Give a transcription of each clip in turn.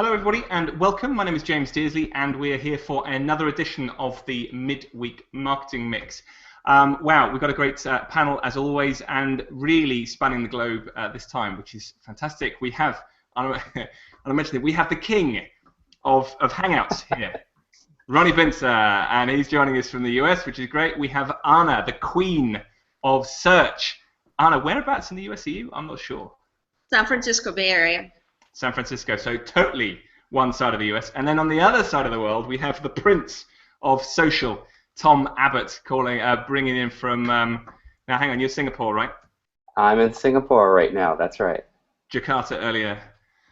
Hello everybody and welcome. My name is James Dearsley and we're here for another edition of the Midweek Marketing Mix. Wow, we've got a great panel as always and really spanning the globe this time, which is fantastic. We have, I mentioned it, we have the king of Hangouts here, Ronnie Bincer, and he's joining us from the US, which is great. We have Anna, the queen of search. Anna, whereabouts in the US are you? I'm not sure. San Francisco Bay Area. San Francisco, so totally one side of the US. And then on the other side of the world, we have the prince of social, Tom Abbott, bringing in from, now hang on, you're Singapore, right? I'm in Singapore right now, that's right. Jakarta earlier.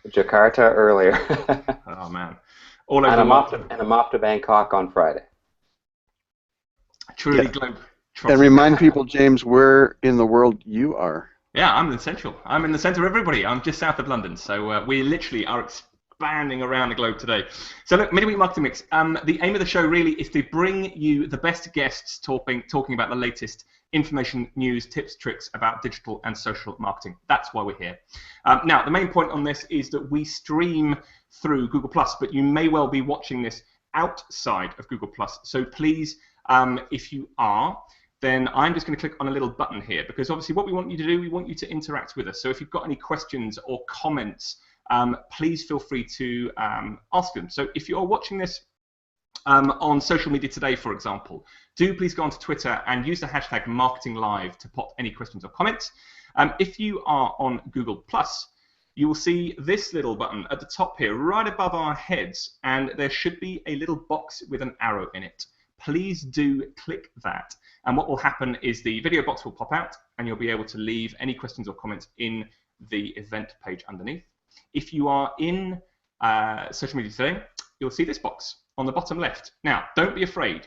Jakarta earlier. Oh, man. All over and the I'm off to Bangkok on Friday. Truly Yeah. globe. And remind people, James, where in the world you are. Yeah, I'm in Central. I'm in the centre of everybody. I'm just south of London. So we literally are expanding around the globe today. So look, Midweek Marketing Mix. The aim of the show really is to bring you the best guests talking about the latest information, news, tips, tricks about digital and social marketing. That's why we're here. Now, the main point on this is that we stream through Google+, but you may well be watching this outside of Google+. So please, if you are, then I'm just going to click on a little button here because obviously what we want you to do, we want you to interact with us. So if you've got any questions or comments, please feel free to ask them. So if you're watching this on social media today, for example, do please go onto Twitter and use the hashtag #MarketingLive to pop any questions or comments. If you are on Google+, you will see this little button at the top here, right above our heads, and there should be a little box with an arrow in it. Please do click that. And what will happen is the video box will pop out and you'll be able to leave any questions or comments in the event page underneath. If you are in social media today, you'll see this box on the bottom left. Now, don't be afraid.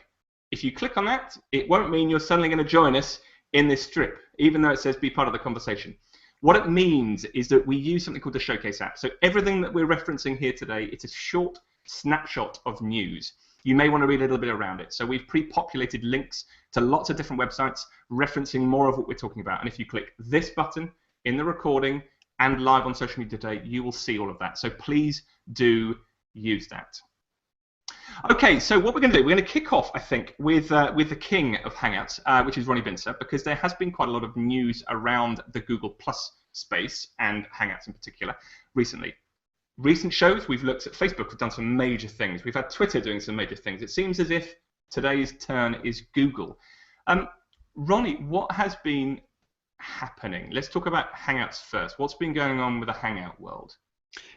If you click on that, it won't mean you're suddenly going to join us in this strip, even though it says be part of the conversation. What it means is that we use something called the Showcase app. So everything that we're referencing here today, it's a short snapshot of news. You may want to read a little bit around it. So we've pre-populated links to lots of different websites referencing more of what we're talking about. And if you click this button in the recording and live on social media today, you will see all of that. So please do use that. Okay, so what we're going to do, we're going to kick off, I think, with the king of Hangouts, which is Ronnie Bincer, because there has been quite a lot of news around the Google Plus space and Hangouts in particular recently. Recent shows, we've looked at Facebook, we've done some major things. We've had Twitter doing some major things. It seems as if today's turn is Google. Ronnie, what has been happening? Let's talk about Hangouts first. What's been going on with the Hangout world?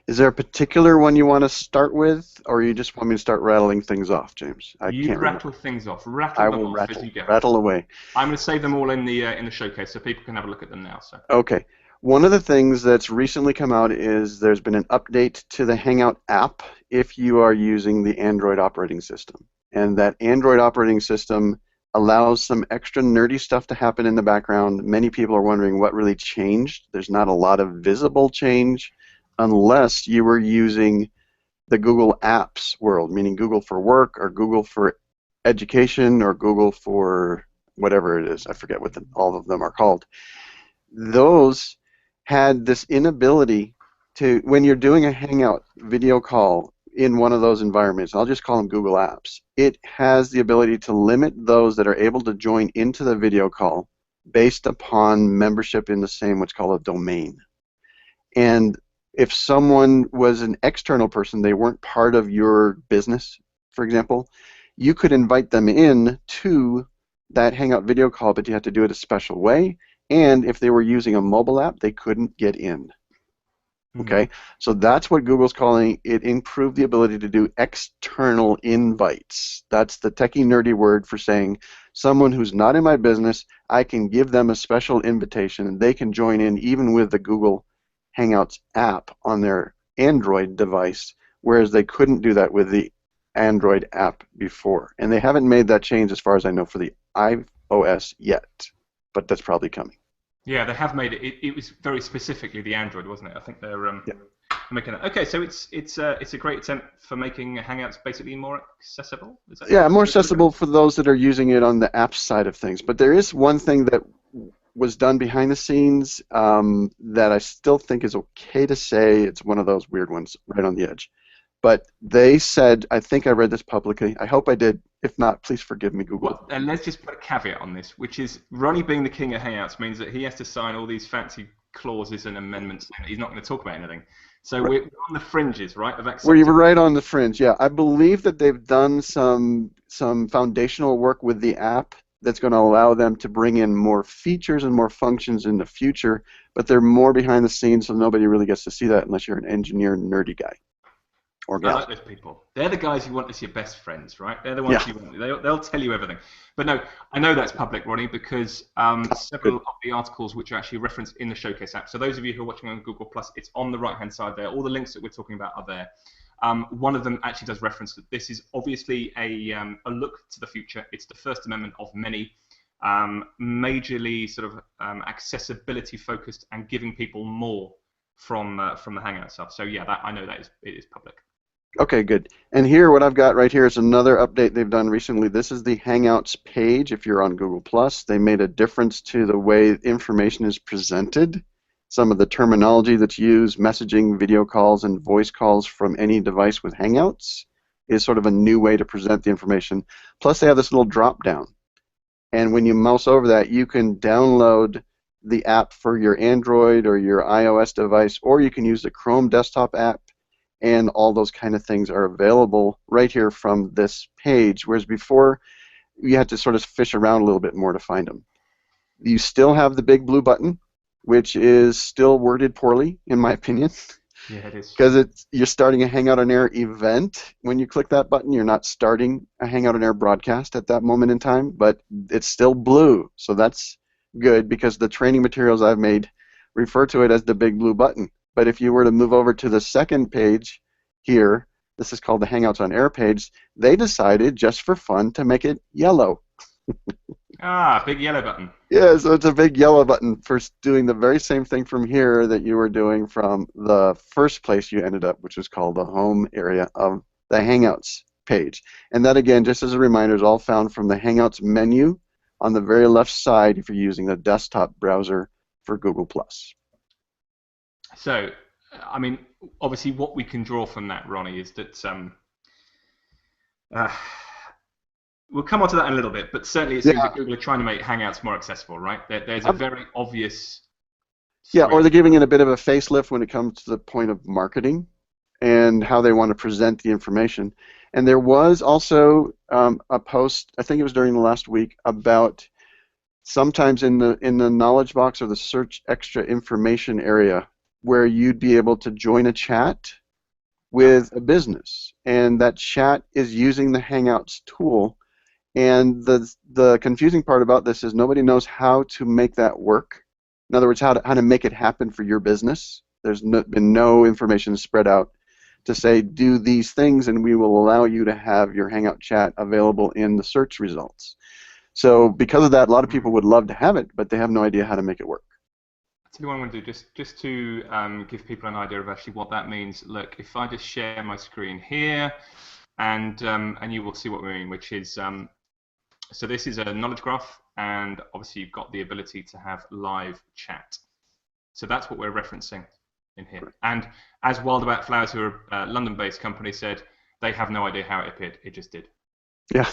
Is there a particular one you want to start with, or you just want me to start rattling things off, James? You rattle things off. Rattle them off as you go. Rattle away. I'm going to save them all in the showcase so people can have a look at them now. So. Okay. One of the things that's recently come out is there's been an update to the Hangout app if you are using the Android operating system. And that Android operating system allows some extra nerdy stuff to happen in the background. Many people are wondering what really changed. There's not a lot of visible change unless you were using the Google Apps world, meaning Google for Work or Google for Education or Google for whatever it is. I forget what all of them are called. Those had this inability to, when you're doing a Hangout video call in one of those environments, I'll just call them Google Apps, it has the ability to limit those that are able to join into the video call based upon membership in the same, what's called a domain. And if someone was an external person, they weren't part of your business, for example, you could invite them in to that Hangout video call, but you have to do it a special way. And if they were using a mobile app, they couldn't get in. Okay, so that's what Google's calling it. Improved the ability to do external invites. That's the techie nerdy word for saying someone who's not in my business, I can give them a special invitation and they can join in even with the Google Hangouts app on their Android device, whereas they couldn't do that with the Android app before. And they haven't made that change as far as I know for the iOS yet, but that's probably coming. Yeah, they have made it. It was very specifically the Android, wasn't it? I think they're making that. Okay, so it's a great attempt for making Hangouts basically more accessible. Is that more accessible for those that are using it on the apps side of things. But there is one thing that was done behind the scenes that I still think is okay to say. It's one of those weird ones right on the edge. But they said, I think I read this publicly. I hope I did. If not, please forgive me, Google. Well, and let's just put a caveat on this, which is Ronnie being the king of Hangouts means that he has to sign all these fancy clauses and amendments. He's not going to talk about anything. So we're on the fringes, right, of acceptance. We're right on the fringe, yeah. I believe that they've done some foundational work with the app that's going to allow them to bring in more features and more functions in the future, but they're more behind the scenes, so nobody really gets to see that unless you're an engineer nerdy guy. Or I gal. like those people. They're the guys you want as your best friends, right? They're the ones you want. They'll tell you everything. But no, I know that's public, Ronnie, because several of the articles which are actually referenced in the Showcase app. So those of you who are watching on Google+, it's on the right-hand side there. All the links that we're talking about are there. One of them actually does reference that this is obviously a look to the future. It's the first amendment of many, majorly sort of accessibility focused and giving people more from the Hangout stuff. So yeah, I know that it is public. Okay, good. And here, what I've got right here is another update they've done recently. This is the Hangouts page. If you're on Google+, they made a difference to the way information is presented. Some of the terminology that's used, messaging, video calls, and voice calls from any device with Hangouts is sort of a new way to present the information. Plus, they have this little drop-down. And when you mouse over that, you can download the app for your Android or your iOS device, or you can use the Chrome desktop app, and all those kind of things are available right here from this page, whereas before you had to sort of fish around a little bit more to find them. You still have the big blue button, which is still worded poorly, in my opinion. Yeah, it is. Because you're starting a Hangout on Air event. When you click that button, you're not starting a Hangout on Air broadcast at that moment in time, but it's still blue. So that's good because the training materials I've made refer to it as the big blue button. But if you were to move over to the second page here, this is called the Hangouts on Air page, they decided just for fun to make it yellow. Big yellow button. Yeah, so it's a big yellow button for doing the very same thing from here that you were doing from the first place you ended up, which was called the home area of the Hangouts page. And that, again, just as a reminder, is all found from the Hangouts menu on the very left side if you're using the desktop browser for Google+. So, I mean, obviously what we can draw from that, Ronnie, is that we'll come on to that in a little bit, but certainly it seems that Google are trying to make Hangouts more accessible, right? There's a very obvious... Yeah, or they're giving it a bit of a facelift when it comes to the point of marketing and how they want to present the information. And there was also a post, I think it was during the last week, about sometimes in the knowledge box or the search extra information area where you'd be able to join a chat with a business, and that chat is using the Hangouts tool. And the confusing part about this is nobody knows how to make that work. In other words, how to make it happen for your business. There's been no information spread out to say do these things and we will allow you to have your Hangout chat available in the search results. So because of that, a lot of people would love to have it, but they have no idea how to make it work. That's what I want to do, just to give people an idea of actually what that means. Look, if I just share my screen here, and you will see what we mean, which is so this is a knowledge graph, and obviously you've got the ability to have live chat. So that's what we're referencing in here. And as Wild About Flowers, who are a London-based company, said, they have no idea how it appeared. It just did. Yeah,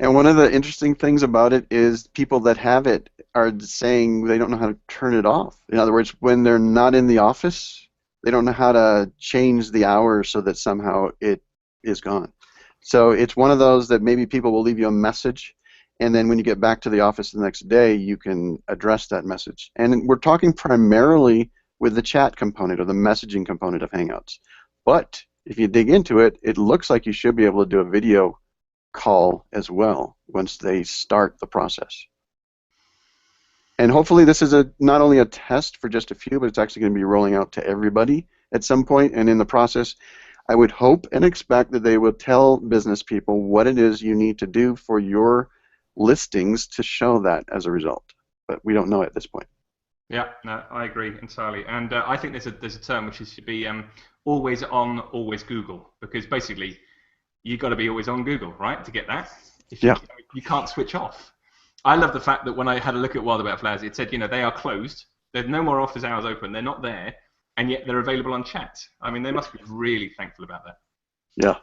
and one of the interesting things about it is people that have it are saying they don't know how to turn it off. In other words, when they're not in the office, they don't know how to change the hours so that somehow it is gone. So it's one of those that maybe people will leave you a message, and then when you get back to the office the next day, you can address that message. And we're talking primarily with the chat component or the messaging component of Hangouts. But if you dig into it, it looks like you should be able to do a video call as well once they start the process. And hopefully this is not only a test for just a few, but it's actually going to be rolling out to everybody at some point. And in the process, I would hope and expect that they will tell business people what it is you need to do for your listings to show that as a result. But we don't know at this point. Yeah, no, I agree entirely. And I think there's a term which should be always on, always Google, because basically you've got to be always on Google, right, to get that. You can't switch off. I love the fact that when I had a look at Wild About Flowers, it said, they are closed. There's no more office hours open. They're not there, and yet they're available on chat. I mean, they must be really thankful about that. Yeah.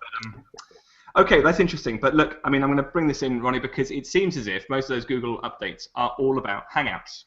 Okay, that's interesting. But look, I mean, I'm going to bring this in, Ronnie, because it seems as if most of those Google updates are all about Hangouts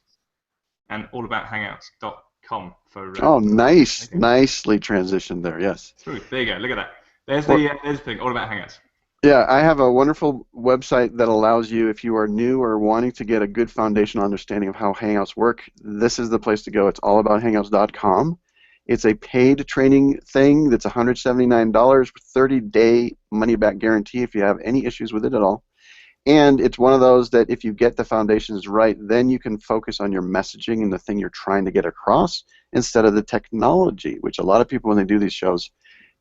and all about Hangouts.com for. Oh, nice, Okay. nicely transitioned there. Yes. Smooth. There you go. Look at that. There's Well, the thing. All about Hangouts. yeah, I have a wonderful website that allows you, if you are new or wanting to get a good foundational understanding of how Hangouts work, this is the place to go. It's allaboutHangouts.com. It's a paid training thing that's $179 with 30-day money-back guarantee if you have any issues with it at all. And it's one of those that if you get the foundations right, then you can focus on your messaging and the thing you're trying to get across instead of the technology, which a lot of people when they do these shows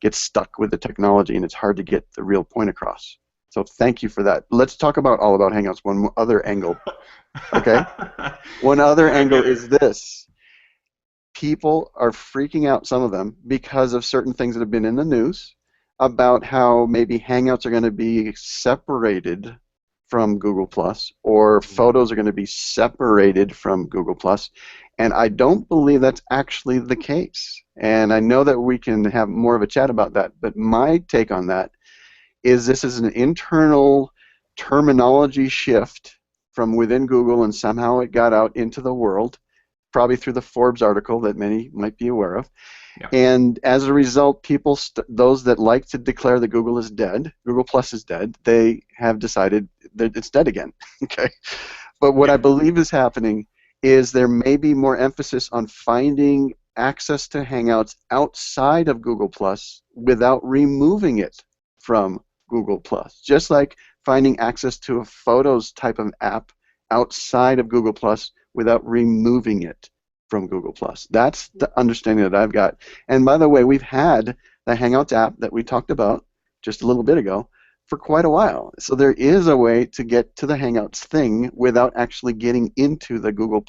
get stuck with the technology and it's hard to get the real point across. So thank you for that. Let's talk about All About Hangouts, one other angle. Okay? One other angle is this. People are freaking out, some of them, because of certain things that have been in the news about how maybe Hangouts are going to be separated from Google+, or photos are going to be separated from Google+, and I don't believe that's actually the case. And I know that we can have more of a chat about that, but my take on that is this is an internal terminology shift from within Google, and somehow it got out into the world, probably through the Forbes article that many might be aware of. Yeah. And as a result, people, those that like to declare that Google is dead, Google Plus is dead, they have decided that it's dead again. Okay. But what I believe is happening is there may be more emphasis on finding access to Hangouts outside of Google Plus without removing it from Google Plus. Just like finding access to a Photos type of app outside of Google Plus without removing it from Google+. That's the understanding that I've got. And by the way, we've had the Hangouts app that we talked about just a little bit ago for quite a while. So there is a way to get to the Hangouts thing without actually getting into the Google+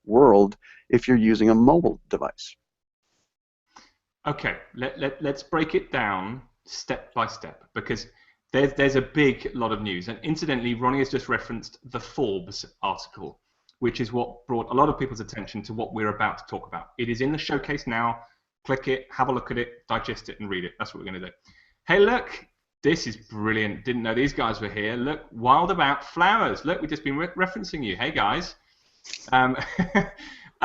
world if you're using a mobile device. Okay, let's break it down step by step, because there's a big lot of news. And incidentally, Ronnie has just referenced the Forbes article, which is what brought a lot of people's attention to what we're about to talk about. It is in the showcase now. Click it, have a look at it, digest it, and read it. That's what we're going to do. Hey, look, this is brilliant. Didn't know these guys were here. Look, Wild About Flowers. Look, we've just been referencing you. Hey, guys. And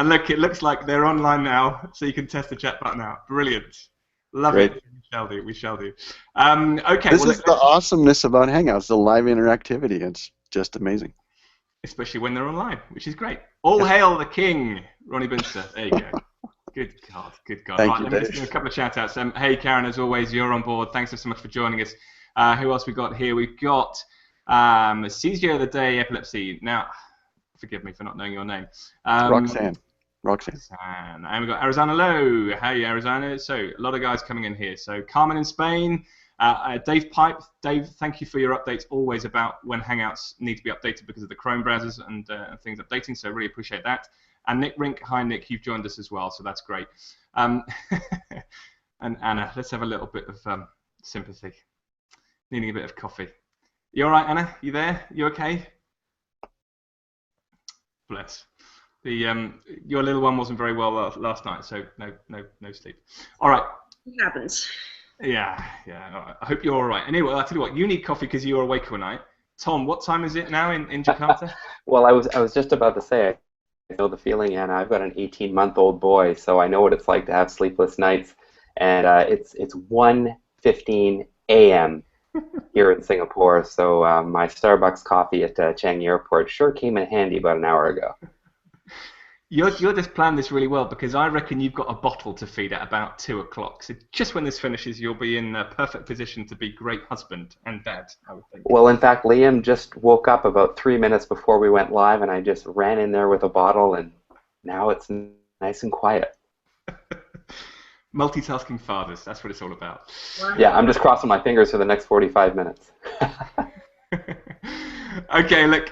look, it looks like they're online now, so you can test the chat button out. Brilliant. Love Great. it. We shall do. We shall do. Okay. This is the awesomeness about Hangouts, the live interactivity. It's just amazing. Especially when they're online, which is great. All hail the king, Ronnie Binster. There you go. Good God, good God. Thank right, you, let me Dave. just do a couple of shout outs. Hey, Karen, as always, you're on board. Thanks so much for joining us. Who else we got here? We've got Seizure of the Day, Epilepsy. Now, forgive me for not knowing your name. Roxanne. And we've got Arizona Low. Hey, Arizona. So, a lot of guys coming in here. So, Carmen in Spain. Dave Pipe, Dave, thank you for your updates always about when Hangouts need to be updated because of the Chrome browsers and things updating, so really appreciate that. And Nick Rink, hi Nick, you've joined us as well, so that's great. And Anna, let's have a little bit of sympathy. Needing a bit of coffee. You all right, Anna? You there? You okay? Bless. Your little one wasn't very well last night, so no sleep. All right. It happens. Yeah. I hope you're all right. Anyway, I'll tell you what, you need coffee because you were awake all night. Tom, what time is it now in Jakarta? Well, I was just about to say, I know the feeling, Anna. I've got an 18-month-old boy, so I know what it's like to have sleepless nights. And it's 1:15 a.m. here in Singapore, so my Starbucks coffee at Changi Airport sure came in handy about an hour ago. You're just planned this really well, because I reckon you've got a bottle to feed at about 2 o'clock. So just when this finishes, you'll be in a perfect position to be great husband and dad, I would think. Well, in fact, Liam just woke up about 3 minutes before we went live, and I just ran in there with a bottle, and now it's nice and quiet. Multitasking fathers, that's what it's all about. Yeah, I'm just crossing my fingers for the next 45 minutes. Okay, look,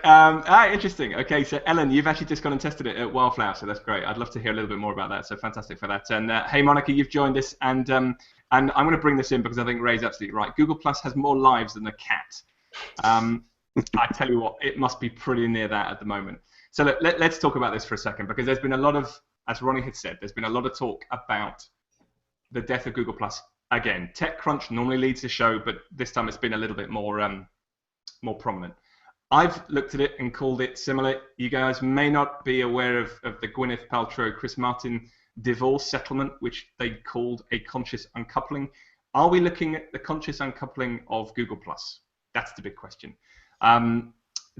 interesting. Okay, so Ellen, you've actually just gone and tested it at Wildflower, so that's great. I'd love to hear a little bit more about that, so fantastic for that. And hey, Monica, you've joined us, and I'm going to bring this in because I think Ray's absolutely right. Google Plus has more lives than a cat. I tell you what, it must be pretty near that at the moment. So look, let's talk about this for a second, because there's been a lot of, as Ronnie had said, there's been a lot of talk about the death of Google Plus again, TechCrunch normally leads the show, but this time it's been a little bit more prominent. I've looked at it and called it similar. You guys may not be aware of the Gwyneth Paltrow, Chris Martin divorce settlement, which they called a conscious uncoupling. Are we looking at the conscious uncoupling of Google+? That's the big question.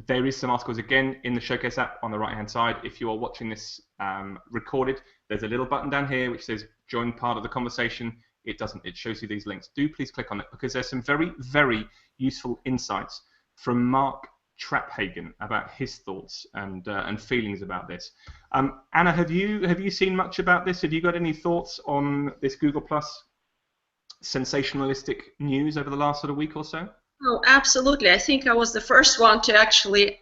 There is some articles, again, in the Showcase app on the right-hand side. If you are watching this recorded, there's a little button down here which says join part of the conversation. It doesn't. It shows you these links. Do please click on it, because there's some very, very useful insights from Mark Traphagen about his thoughts and feelings about this. Anna, have you seen much about this? Have you got any thoughts on this Google Plus sensationalistic news over the last sort of week or so? Oh, absolutely. I think I was the first one to actually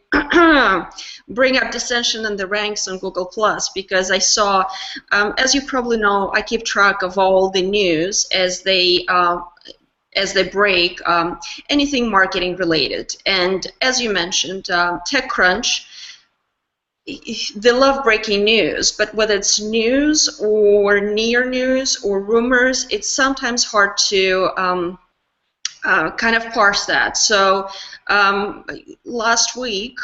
bring up dissension in the ranks on Google Plus, because I saw, as you probably know, I keep track of all the news as they break, anything marketing related. And as you mentioned, TechCrunch, they love breaking news, but whether it's news or near news or rumors, it's sometimes hard to kind of parse that. So last week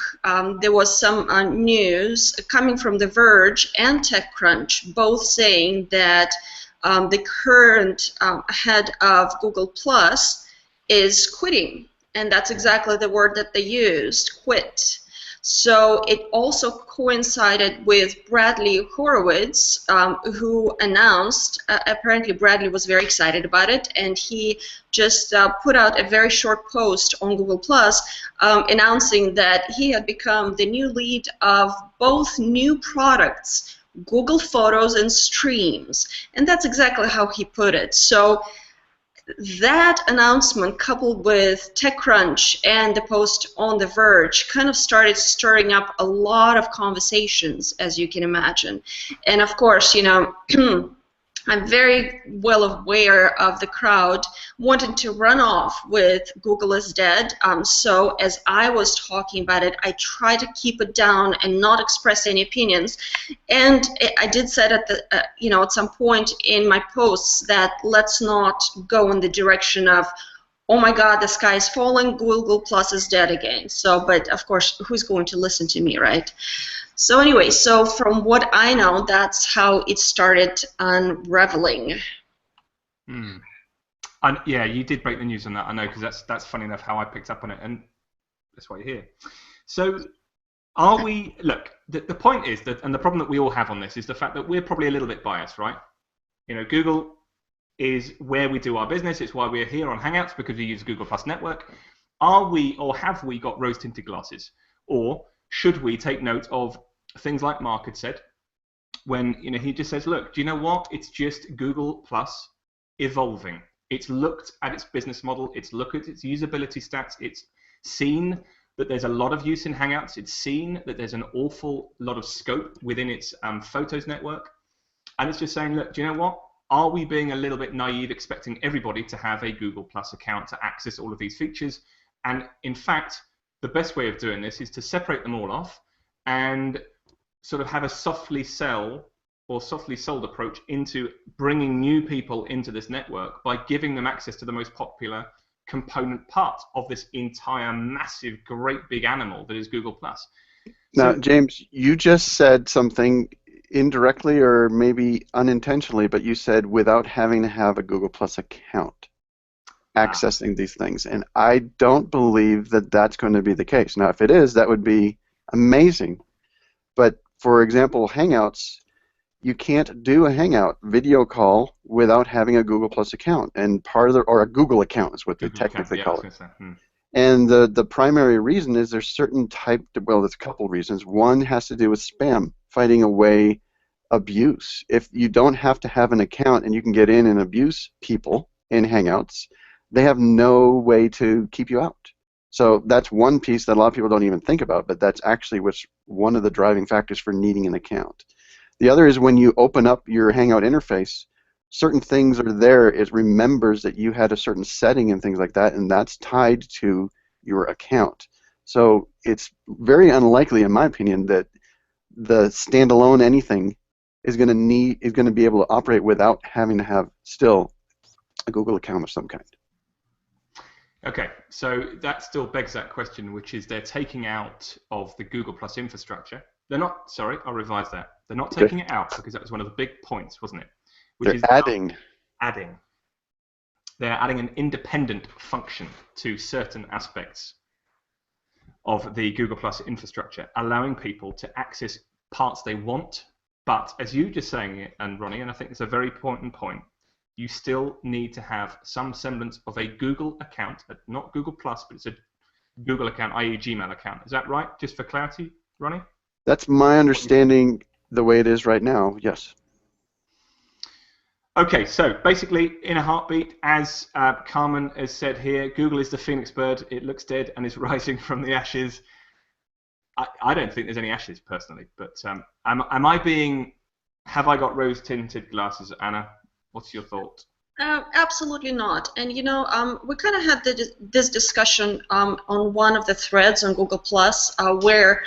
there was some news coming from The Verge and TechCrunch, both saying that the current head of Google Plus is quitting, and that's exactly the word that they used, quit. So it also coincided with Bradley Horowitz, who announced, apparently Bradley was very excited about it, and he just put out a very short post on Google Plus announcing that he had become the new lead of both new products, Google Photos and Streams. And that's exactly how he put it. So that announcement, coupled with TechCrunch and the post on The Verge, kind of started stirring up a lot of conversations, as you can imagine. And of course, you know, I'm very well aware of the crowd wanting to run off with Google is dead. So as I was talking about it, I tried to keep it down and not express any opinions. And I did say at the, at some point in my posts that let's not go in the direction of, oh my God, the sky is falling, Google Plus is dead again. So, but of course, who's going to listen to me, right? So anyway, so from what I know, that's how it started unraveling. And yeah, you did break the news on that, I know, because that's funny enough how I picked up on it, and that's why you're here. So are we, look, the point is that, and the problem that we all have on this is the fact that we're probably a little bit biased, right? You know, Google is where we do our business. It's why we're here on Hangouts, because we use the Google Plus network. Are we, or have we got rose-tinted glasses? Or should we take note of things like Mark had said, when he just says, look, do you know what? It's just Google Plus evolving. It's looked at its business model. It's looked at its usability stats. It's seen that there's a lot of use in Hangouts. It's seen that there's an awful lot of scope within its Photos network. And it's just saying, look, do you know what? Are we being a little bit naive, expecting everybody to have a Google Plus account to access all of these features? And in fact, the best way of doing this is to separate them all off and sort of have a softly sold approach into bringing new people into this network by giving them access to the most popular component part of this entire massive, great big animal that is Google Plus. Now, James, you just said something indirectly or maybe unintentionally, but you said without having to have a Google Plus account accessing these things, and I don't believe that that's going to be the case. Now, if it is, that would be amazing. But for example, Hangouts, you can't do a Hangout video call without having a Google Plus account, and or a Google account is what they technically call it. And the primary reason is there's certain well, there's a couple reasons. One has to do with spam, fighting away abuse. If you don't have to have an account and you can get in and abuse people in Hangouts, they have no way to keep you out. So that's one piece that a lot of people don't even think about, but that's actually what's one of the driving factors for needing an account. The other is when you open up your Hangout interface, certain things are there. It remembers that you had a certain setting and things like that, and that's tied to your account. So it's very unlikely, in my opinion, that the standalone anything is going to be able to operate without having to have still a Google account of some kind. Okay, so that still begs that question, which is they're taking out of the Google Plus infrastructure. They're not, sorry, I'll revise that. They're not taking it out because that was one of the big points, wasn't it? They're adding. Adding. They're adding an independent function to certain aspects of the Google Plus infrastructure, allowing people to access parts they want. But as you just saying it, and Ronnie, and I think it's a very important point, you still need to have some semblance of a Google account, not Google Plus, but it's a Google account, i.e. Gmail account. Is that right? Just for clarity, Ronnie? That's my understanding the way it is right now, yes. Okay, so basically, in a heartbeat, as Carmen has said here, Google is the phoenix bird. It looks dead and is rising from the ashes. I don't think there's any ashes, personally, but am I being... Have I got rose-tinted glasses, Anna? What's your thought? Absolutely not. And we kind of had this discussion on one of the threads on Google Plus, where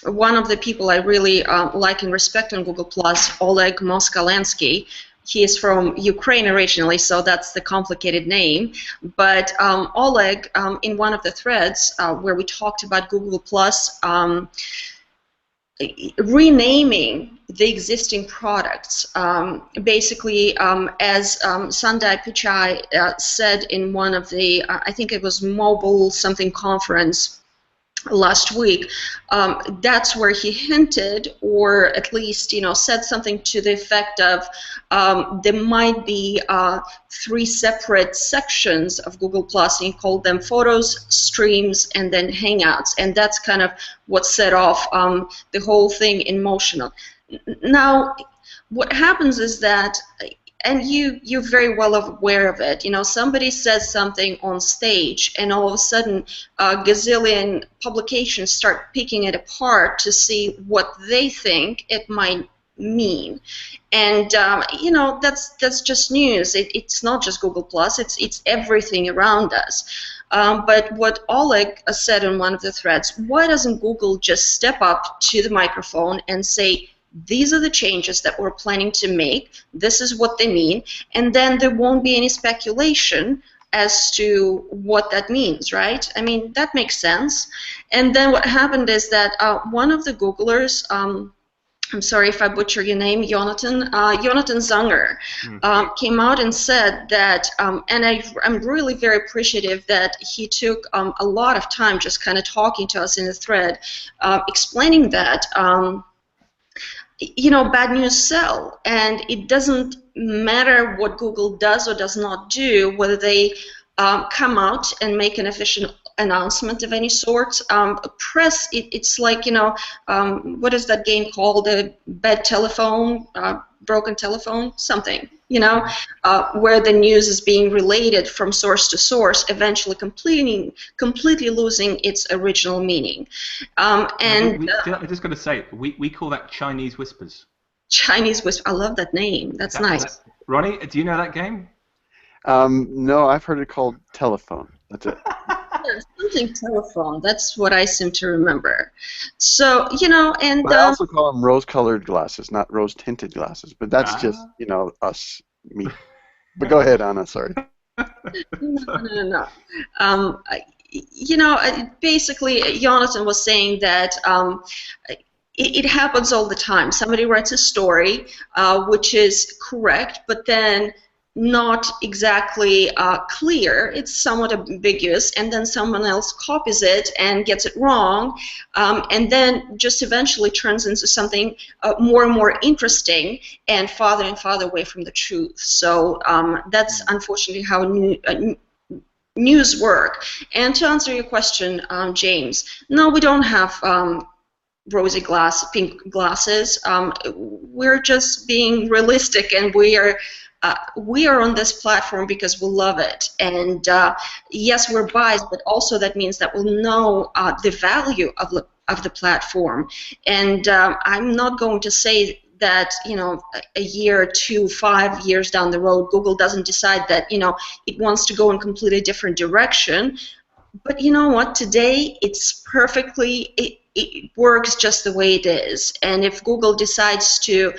one of the people I really like and respect on Google Plus, Oleg Moskalansky. He is from Ukraine originally, so that's the complicated name. But Oleg, in one of the threads where we talked about Google Plus, renaming the existing products. Basically, as Sundar Pichai said in one of the, I think it was mobile something conference last week, that's where he hinted, or at least said something to the effect of there might be 3 separate sections of Google Plus, and he called them Photos, Streams, and then Hangouts, and that's kind of what set off the whole thing in motion. Now, what happens is that, and you're very well aware of it, somebody says something on stage and all of a sudden a gazillion publications start picking it apart to see what they think it might mean. And that's just news. It's not just Google Plus, it's everything around us. But what Oleg said in one of the threads, why doesn't Google just step up to the microphone and say, these are the changes that we're planning to make, this is what they mean, and then there won't be any speculation as to what that means, right? I mean, that makes sense. And then what happened is that one of the Googlers, I'm sorry if I butcher your name, Jonathan Zunger, came out and said that, and I'm really very appreciative that he took a lot of time just kind of talking to us in the thread, explaining that bad news sell, and it doesn't matter what Google does or does not do, whether they come out and make an official announcement of any sort. Press, it's like, what is that game called? A bad telephone, broken telephone, something, where the news is being related from source to source, eventually completely losing its original meaning. I just got to say, we call that Chinese whispers. Chinese whisper. I love that name. That's nice. Ronnie, do you know that game? No, I've heard it called telephone. That's it. Something telephone. That's what I seem to remember. So, and but I also call them rose-colored glasses, not rose-tinted glasses. But that's just, me. But go ahead, Anna. Sorry. No. Basically, Jonathan was saying that it happens all the time. Somebody writes a story, which is correct, but then not exactly clear. It's somewhat ambiguous, and then someone else copies it and gets it wrong, and then just eventually turns into something more and more interesting and farther away from the truth. So that's unfortunately how news work. And to answer your question, James, no, we don't have pink glasses. We're just being realistic, and we are on this platform because we love it. And yes, we're biased, but also that means that we'll know the value of the platform. And I'm not going to say that a year, 2, 5 years down the road, Google doesn't decide that it wants to go in a completely different direction. But you know what? Today, it's perfectly. it works just the way it is. And if Google decides to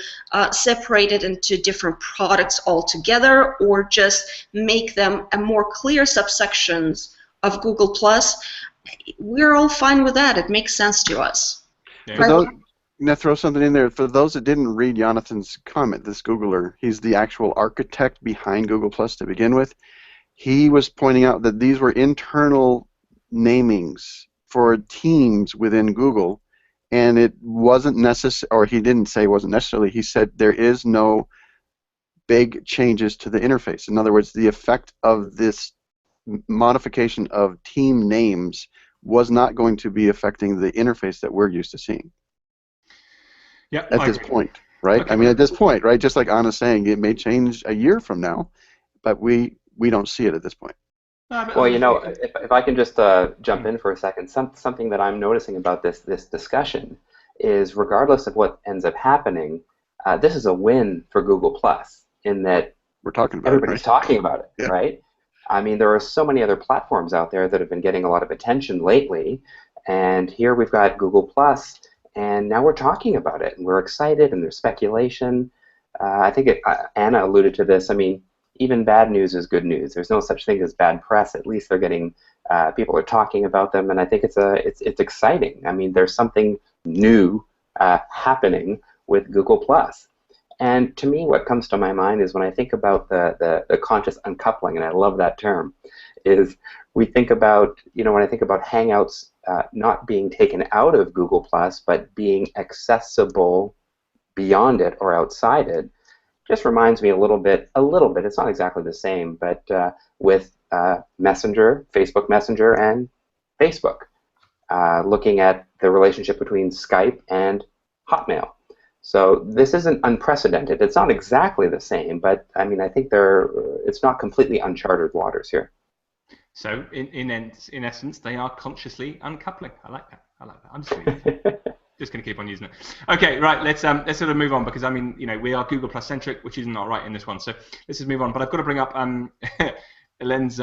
separate it into different products altogether, or just make them a more clear subsections of Google Plus, we're all fine with that. It makes sense to us. Yeah. For those, I'm going to throw something in there. For those that didn't read Jonathan's comment, this Googler, he's the actual architect behind Google Plus to begin with. He was pointing out that these were internal namings for teams within Google, and it wasn't necessary, or he didn't say it wasn't necessarily, he said there is no big changes to the interface. In other words, the effect of this modification of team names was not going to be affecting the interface that we're used to seeing. Yeah, at this point, right? Okay. I mean, at this point, right? Just like Anna's saying, it may change a year from now, but we don't see it at this point. Well, you know, if I can just jump in for a second, something that I'm noticing about this discussion is, regardless of what ends up happening, this is a win for Google Plus in that we're talking about everybody's talking about it, yeah. Right? I mean, there are so many other platforms out there that have been getting a lot of attention lately, and here we've got Google Plus, and now we're talking about it, and we're excited, and there's speculation. I think Anna alluded to this. I mean, even bad news is good news. There's no such thing as bad press. At least they're getting, people are talking about them, and I think it's exciting. I mean, there's something new happening with Google Plus. And to me, what comes to my mind is when I think about the conscious uncoupling, and I love that term, is we think about, you know, when I think about Hangouts not being taken out of Google Plus, but being accessible beyond it or outside it, just reminds me a little bit, it's not exactly the same, but with Messenger, Facebook Messenger, and Facebook, looking at the relationship between Skype and Hotmail. So this isn't unprecedented. It's not exactly the same, but I mean, I think it's not completely uncharted waters here. So in essence, they are consciously uncoupling. I like that. I'm just going to keep on using it. Okay, right. Let's sort of move on, because I mean, you know, we are Google Plus centric, which is not right in this one. So let's just move on. But I've got to bring up Ellen's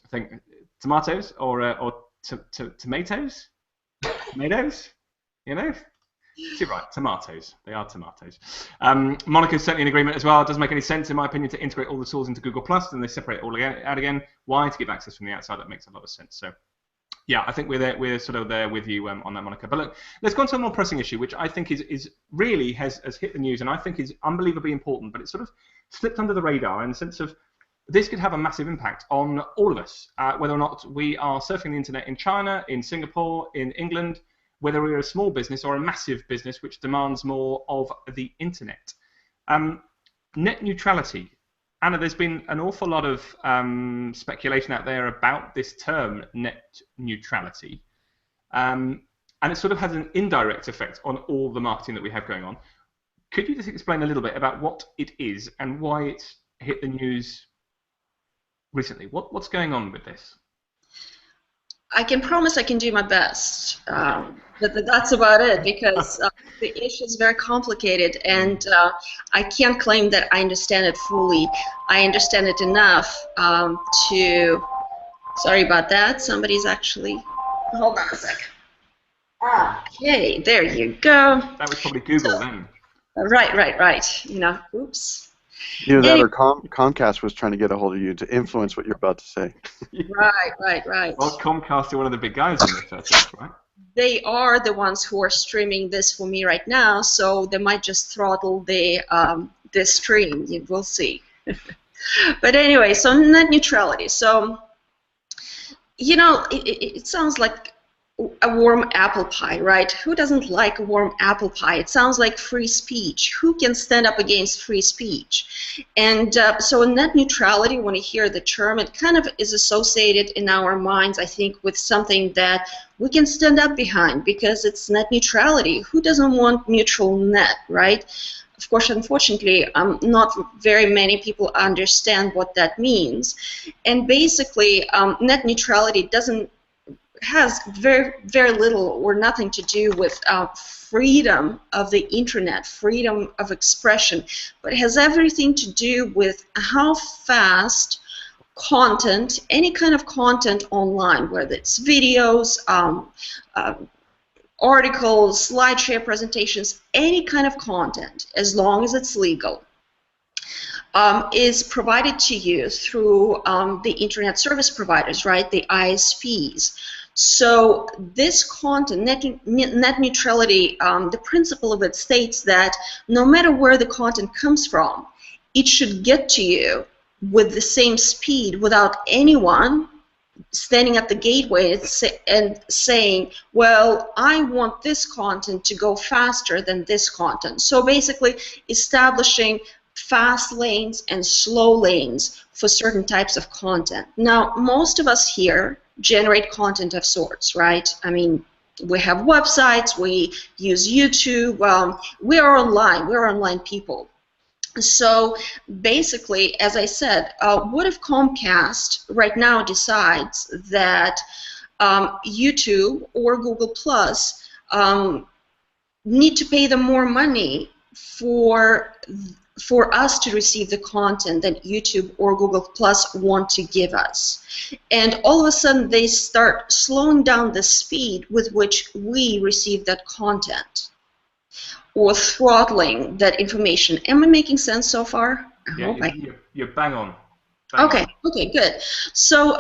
thing: tomatoes or tomatoes, tomatoes. You know. See, right, tomatoes. They are tomatoes. Monica's certainly in agreement as well. It doesn't make any sense, in my opinion, to integrate all the tools into Google Plus, and they separate it all out again. Why? To give access from the outside. That makes a lot of sense. So, yeah, I think we're there. We're sort of there with you on that, Monica. But look, let's go on to a more pressing issue, which I think is really has hit the news, and I think is unbelievably important. But it's sort of slipped under the radar in the sense of this could have a massive impact on all of us, whether or not we are surfing the internet in China, in Singapore, in England, whether we're a small business or a massive business which demands more of the internet. Net neutrality. Anna, there's been an awful lot of speculation out there about this term, net neutrality. And it sort of has an indirect effect on all the marketing that we have going on. Could you just explain a little bit about what it is and why it's hit the news recently? What's going on with this? I can promise I can do my best, but that's about it, because the issue is very complicated, and I can't claim that I understand it fully. I understand it enough to... Sorry about that. Somebody's actually... Hold on a sec. Okay, there you go. That was probably Google then. Right. You know, oops. Either that or Comcast was trying to get a hold of you to influence what you're about to say. Right. Well, Comcast are one of the big guys in this, I think, right? They are the ones who are streaming this for me right now, so they might just throttle the stream. We'll see. But anyway, so net neutrality. So, you know, it sounds like a warm apple pie, right? Who doesn't like a warm apple pie? It sounds like free speech. Who can stand up against free speech? And so net neutrality, when you hear the term, it kind of is associated in our minds, I think, with something that we can stand up behind, because it's net neutrality. Who doesn't want neutral net, right? Of course, unfortunately, not very many people understand what that means. And basically, net neutrality has very little or nothing to do with freedom of the internet, freedom of expression, but it has everything to do with how fast content, any kind of content online, whether it's videos, articles, slideshare presentations, any kind of content, as long as it's legal, is provided to you through the internet service providers, right, the ISPs. So this content, net neutrality, the principle of it states that no matter where the content comes from, it should get to you with the same speed without anyone standing at the gateway and saying, well, I want this content to go faster than this content. So basically establishing fast lanes and slow lanes for certain types of content. Now, most of us here generate content of sorts, right? I mean, we have websites, we use YouTube, we are online people. So basically, as I said, what if Comcast right now decides that YouTube or Google Plus need to pay them more money for us to receive the content that YouTube or Google Plus want to give us? And all of a sudden, they start slowing down the speed with which we receive that content, or throttling that information. Am I making sense so far? You're bang on. Okay, good. So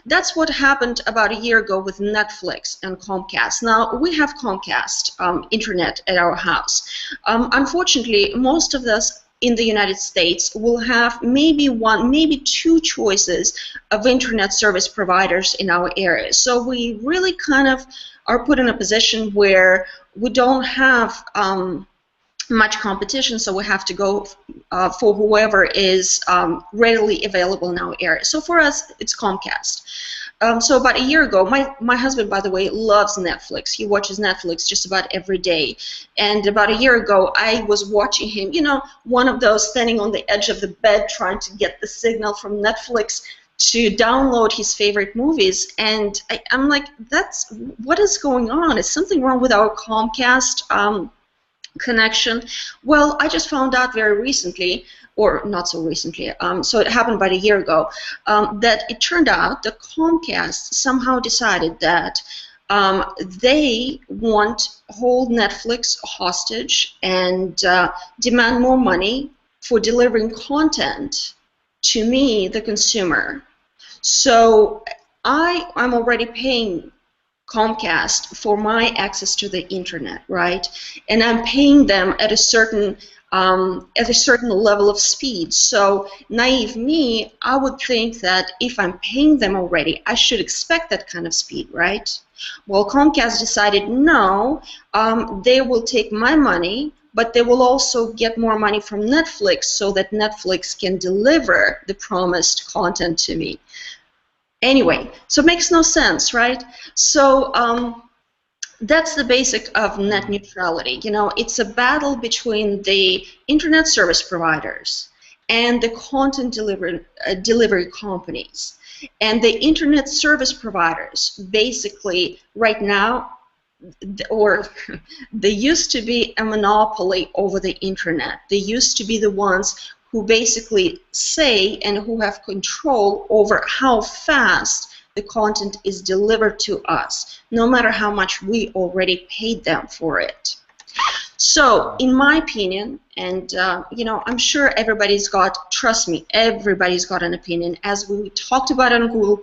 that's what happened about a year ago with Netflix and Comcast. Now, we have Comcast internet at our house. Unfortunately, most of us in the United States will have maybe one, maybe two choices of internet service providers in our area. So we really kind of are put in a position where we don't have much competition, so we have to go for whoever is readily available in our area. So for us, it's Comcast. So about a year ago, my husband, by the way, loves Netflix. He watches Netflix just about every day. And about a year ago, I was watching him, you know, one of those standing on the edge of the bed trying to get the signal from Netflix to download his favorite movies. And I'm like, what is going on? Is something wrong with our Comcast connection? Well, I just found out very recently, or not so recently, so it happened about a year ago, that it turned out that Comcast somehow decided that they want to hold Netflix hostage and demand more money for delivering content to me, the consumer. So I'm already paying Comcast for my access to the internet, right? And I'm paying them at a certain level of speed. So naive me, I would think that if I'm paying them already, I should expect that kind of speed, right? Well, Comcast decided no, they will take my money, but they will also get more money from Netflix so that Netflix can deliver the promised content to me. Anyway, so it makes no sense, right? So that's the basic of net neutrality. You know, it's a battle between the internet service providers and the content delivery companies. And the internet service providers basically right now, or they used to be a monopoly over the internet. They used to be the ones who basically say and who have control over how fast the content is delivered to us, no matter how much we already paid them for it. So, in my opinion, and you know, I'm sure everybody's got, trust me, everybody's got an opinion. As we talked about on Google+,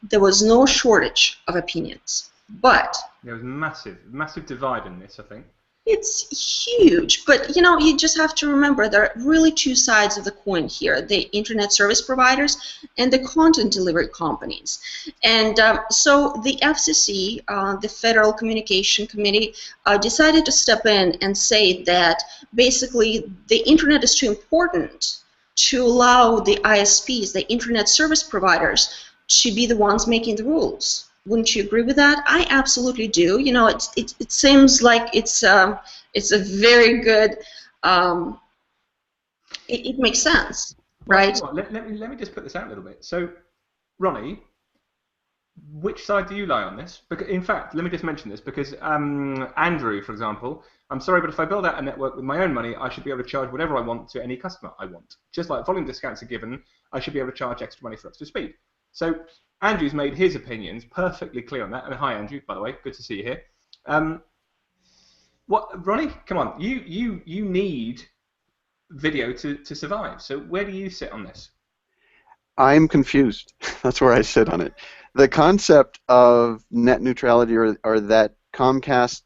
there was no shortage of opinions. But there was massive divide in this, I think. It's huge, but you know, you just have to remember there are really two sides of the coin here: the internet service providers and the content delivery companies. And so the FCC, the Federal Communication Committee, decided to step in and say that basically the internet is too important to allow the ISPs, the internet service providers, to be the ones making the rules. Wouldn't you agree with that? I absolutely do. You know, it seems like it's a very good. It makes sense, right? Well, let me just put this out a little bit. So, Ronnie, which side do you lie on this? Because, in fact, let me just mention this because Andrew, for example, I'm sorry, but if I build out a network with my own money, I should be able to charge whatever I want to any customer I want. Just like volume discounts are given, I should be able to charge extra money for extra speed. So Andrew's made his opinions perfectly clear on that. And hi, Andrew, by the way, good to see you here. What, Ronnie? Come on, you need video to survive. So where do you sit on this? I'm confused. That's where I sit on it. The concept of net neutrality, or that Comcast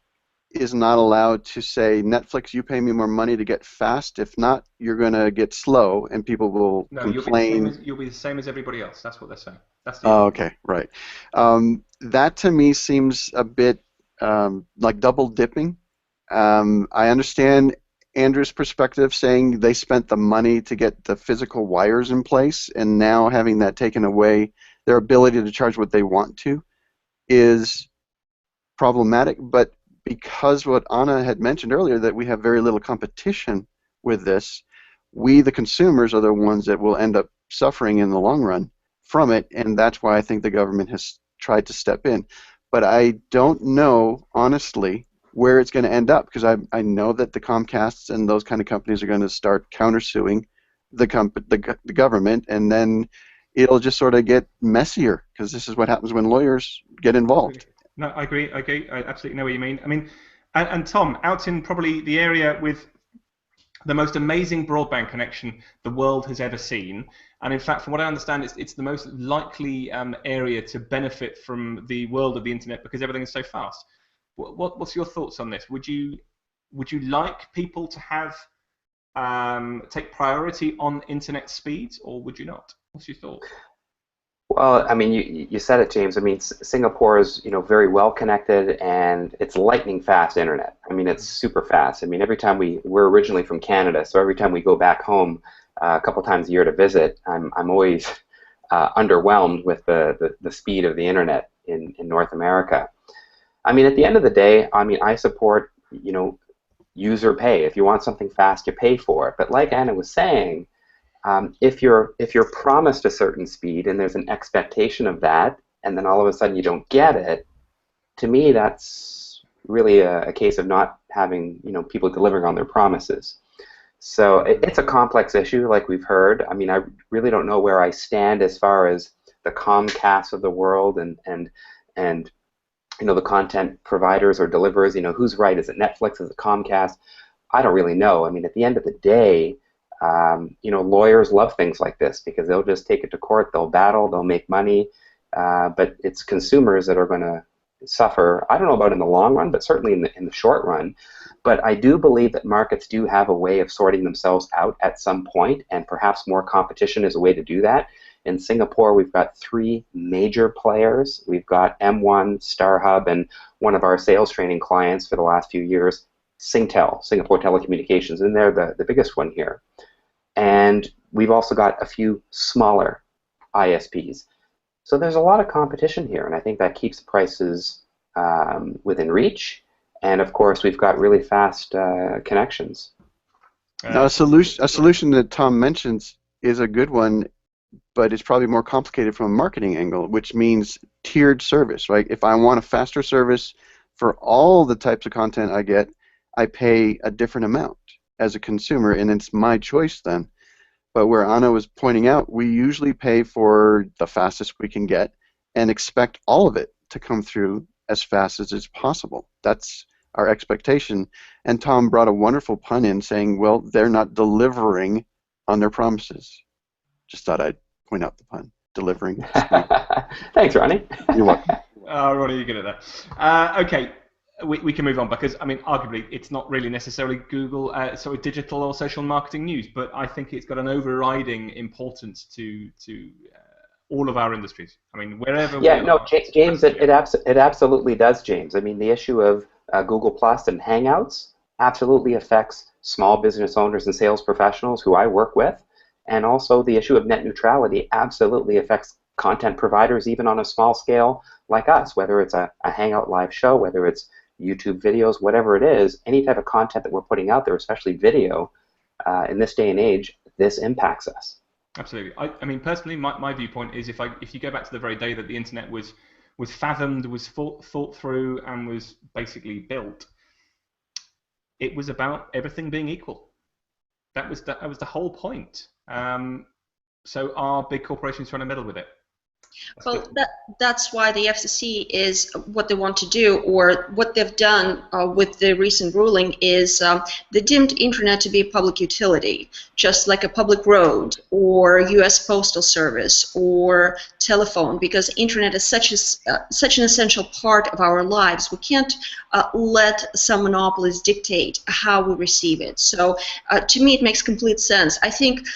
is not allowed to say, Netflix, you pay me more money to get fast. If not, you're going to get slow, and people will No, complain. you'll be the same as everybody else. That's what they're saying. That's the Oh, okay, right. That to me seems a bit like double dipping. I understand Andrew's perspective, saying they spent the money to get the physical wires in place, and now having that taken away, their ability to charge what they want to is problematic. But because what Anna had mentioned earlier, that we have very little competition with this, we, the consumers, are the ones that will end up suffering in the long run from it, and that's why I think the government has tried to step in. But I don't know, honestly, where it's going to end up, because I know that the Comcasts and those kind of companies are going to start countersuing the government, and then it'll just sort of get messier, because this is what happens when lawyers get involved. No, I agree. I absolutely know what you mean. I mean, and Tom, out in probably the area with the most amazing broadband connection the world has ever seen, and in fact, from what I understand, it's the most likely area to benefit from the world of the internet because everything is so fast. What's your thoughts on this? Would you like people to have take priority on internet speeds, or would you not? What's your thought? Well, I mean, you said it, James. I mean, Singapore is, very well connected, and it's lightning fast internet. I mean, it's super fast. I mean, every time we're originally from Canada, so every time we go back home a couple times a year to visit, I'm always underwhelmed with the speed of the internet in North America. I mean, at the end of the day, I mean, I support, user pay. If you want something fast, you pay for it. But like Anna was saying, if you're promised a certain speed and there's an expectation of that, and then all of a sudden you don't get it, to me that's really a case of not having people delivering on their promises. So it's a complex issue, like we've heard. I mean, I really don't know where I stand as far as the Comcast of the world and the content providers or deliverers. Who's right? Is it Netflix? Is it Comcast? I don't really know. I mean, at the end of the day, lawyers love things like this because they'll just take it to court, they'll battle, they'll make money, but it's consumers that are going to suffer. I don't know about in the long run, but certainly in the short run. But I do believe that markets do have a way of sorting themselves out at some point, and perhaps more competition is a way to do that. In Singapore, we've got 3 major players. We've got M1, StarHub, and one of our sales training clients for the last few years, Singtel, Singapore Telecommunications, and they're the biggest one here. And we've also got a few smaller ISPs. So there's a lot of competition here, and I think that keeps prices within reach. And of course, we've got really fast connections. Now, a solution that Tom mentions is a good one, but it's probably more complicated from a marketing angle, which means tiered service, right? If I want a faster service for all the types of content I get, I pay a different amount as a consumer, and it's my choice then. But where Anna was pointing out, we usually pay for the fastest we can get and expect all of it to come through as fast as it's possible. That's our expectation. And Tom brought a wonderful pun in saying, well, they're not delivering on their promises. Just thought I'd point out the pun. Delivering. Thanks, Ronnie. You're welcome. Ronnie, you're good at that. Okay. We can move on because, I mean, arguably, it's not really necessarily Google, sort of digital or social marketing news, but I think it's got an overriding importance to all of our industries. I mean, wherever we are. James, it absolutely does, James. I mean, the issue of Google Plus and Hangouts absolutely affects small business owners and sales professionals who I work with, and also the issue of net neutrality absolutely affects content providers even on a small scale like us, whether it's a Hangout live show, whether it's YouTube videos, whatever it is, any type of content that we're putting out there, especially video, in this day and age, this impacts us. Absolutely. I mean, personally, my viewpoint is if you go back to the very day that the internet was fathomed, was thought through, and was basically built, it was about everything being equal. That was the whole point. So are big corporations trying to meddle with it? Well, that's why the FCC is what they want to do, or what they've done with the recent ruling is they deemed internet to be a public utility, just like a public road or U.S. Postal Service or telephone, because internet is such an essential part of our lives. We can't let some monopolies dictate how we receive it. So to me, it makes complete sense. I think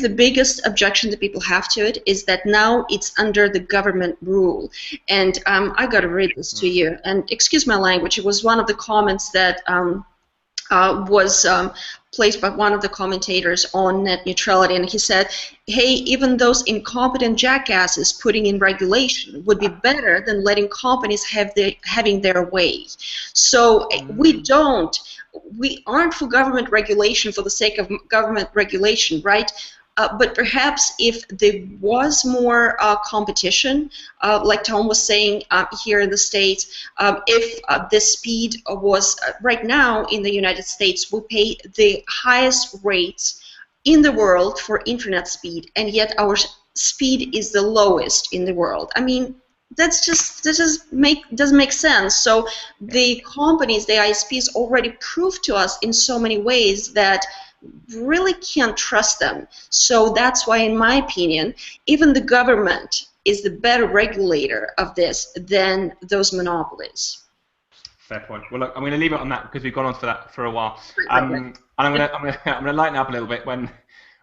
the biggest objection that people have to it is that now it's under the government rule. And I got to read this to you. And excuse my language, it was one of the comments that was placed by one of the commentators on net neutrality. And he said, hey, even those incompetent jackasses putting in regulation would be better than letting companies having their way. So we aren't for government regulation for the sake of government regulation, right? But perhaps if there was more competition, like Tom was saying here in the States, if the speed was, right now in the United States, we pay the highest rates in the world for internet speed, and yet our speed is the lowest in the world. I mean, doesn't make sense. So the companies, the ISPs, already proved to us in so many ways that really can't trust them. So that's why, in my opinion, even the government is the better regulator of this than those monopolies. Fair point. Well, look, I'm going to leave it on that because we've gone on for that for a while. And I'm going to lighten up a little bit when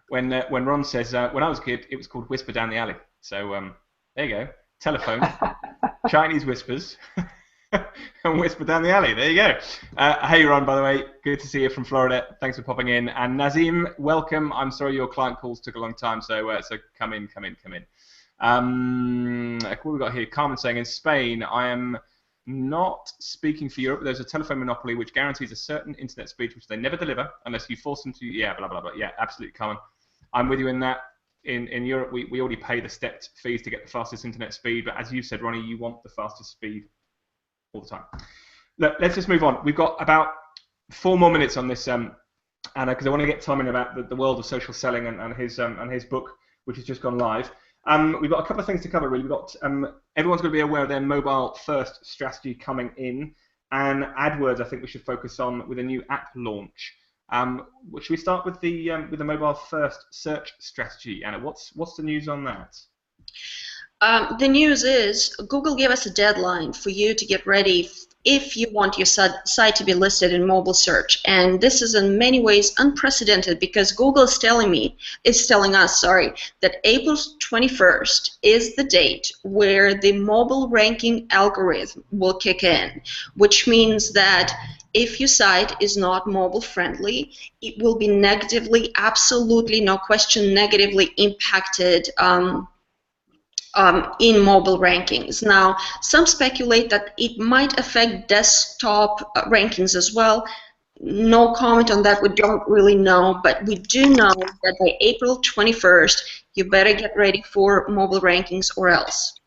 Ron says when I was a kid it was called Whisper Down the Alley. So there you go. Telephone, Chinese whispers, and Whisper Down the Alley. There you go. Hey, Ron, by the way, good to see you from Florida. Thanks for popping in. And Nazim, welcome. I'm sorry your client calls took a long time, so come in. What have we got here? Carmen saying, in Spain, I am not speaking for Europe. There's a telephone monopoly which guarantees a certain internet speed which they never deliver unless you force them to. Yeah, blah, blah, blah. Yeah, absolutely, Carmen. I'm with you in that. In Europe, we already pay the stepped fees to get the fastest internet speed, but as you said, Ronnie, you want the fastest speed all the time. Look, let's just move on. We've got about 4 more minutes on this, Anna, because I want to get Tom in about the world of social selling and his book, which has just gone live. We've got a couple of things to cover, really. We've got everyone's going to be aware of their mobile-first strategy coming in, and AdWords, I think we should focus on with a new app launch. Should we start with the mobile-first search strategy, Anna? What's the news on that? The news is Google gave us a deadline for you to get ready if you want your site to be listed in mobile search. And this is in many ways unprecedented because Google is telling us, that April 21st is the date where the mobile ranking algorithm will kick in, which means that if your site is not mobile friendly, it will be negatively, absolutely, no question, negatively impacted in mobile rankings. Now, some speculate that it might affect desktop rankings as well. No comment on that. We don't really know, but we do know that by April 21st, you better get ready for mobile rankings or else.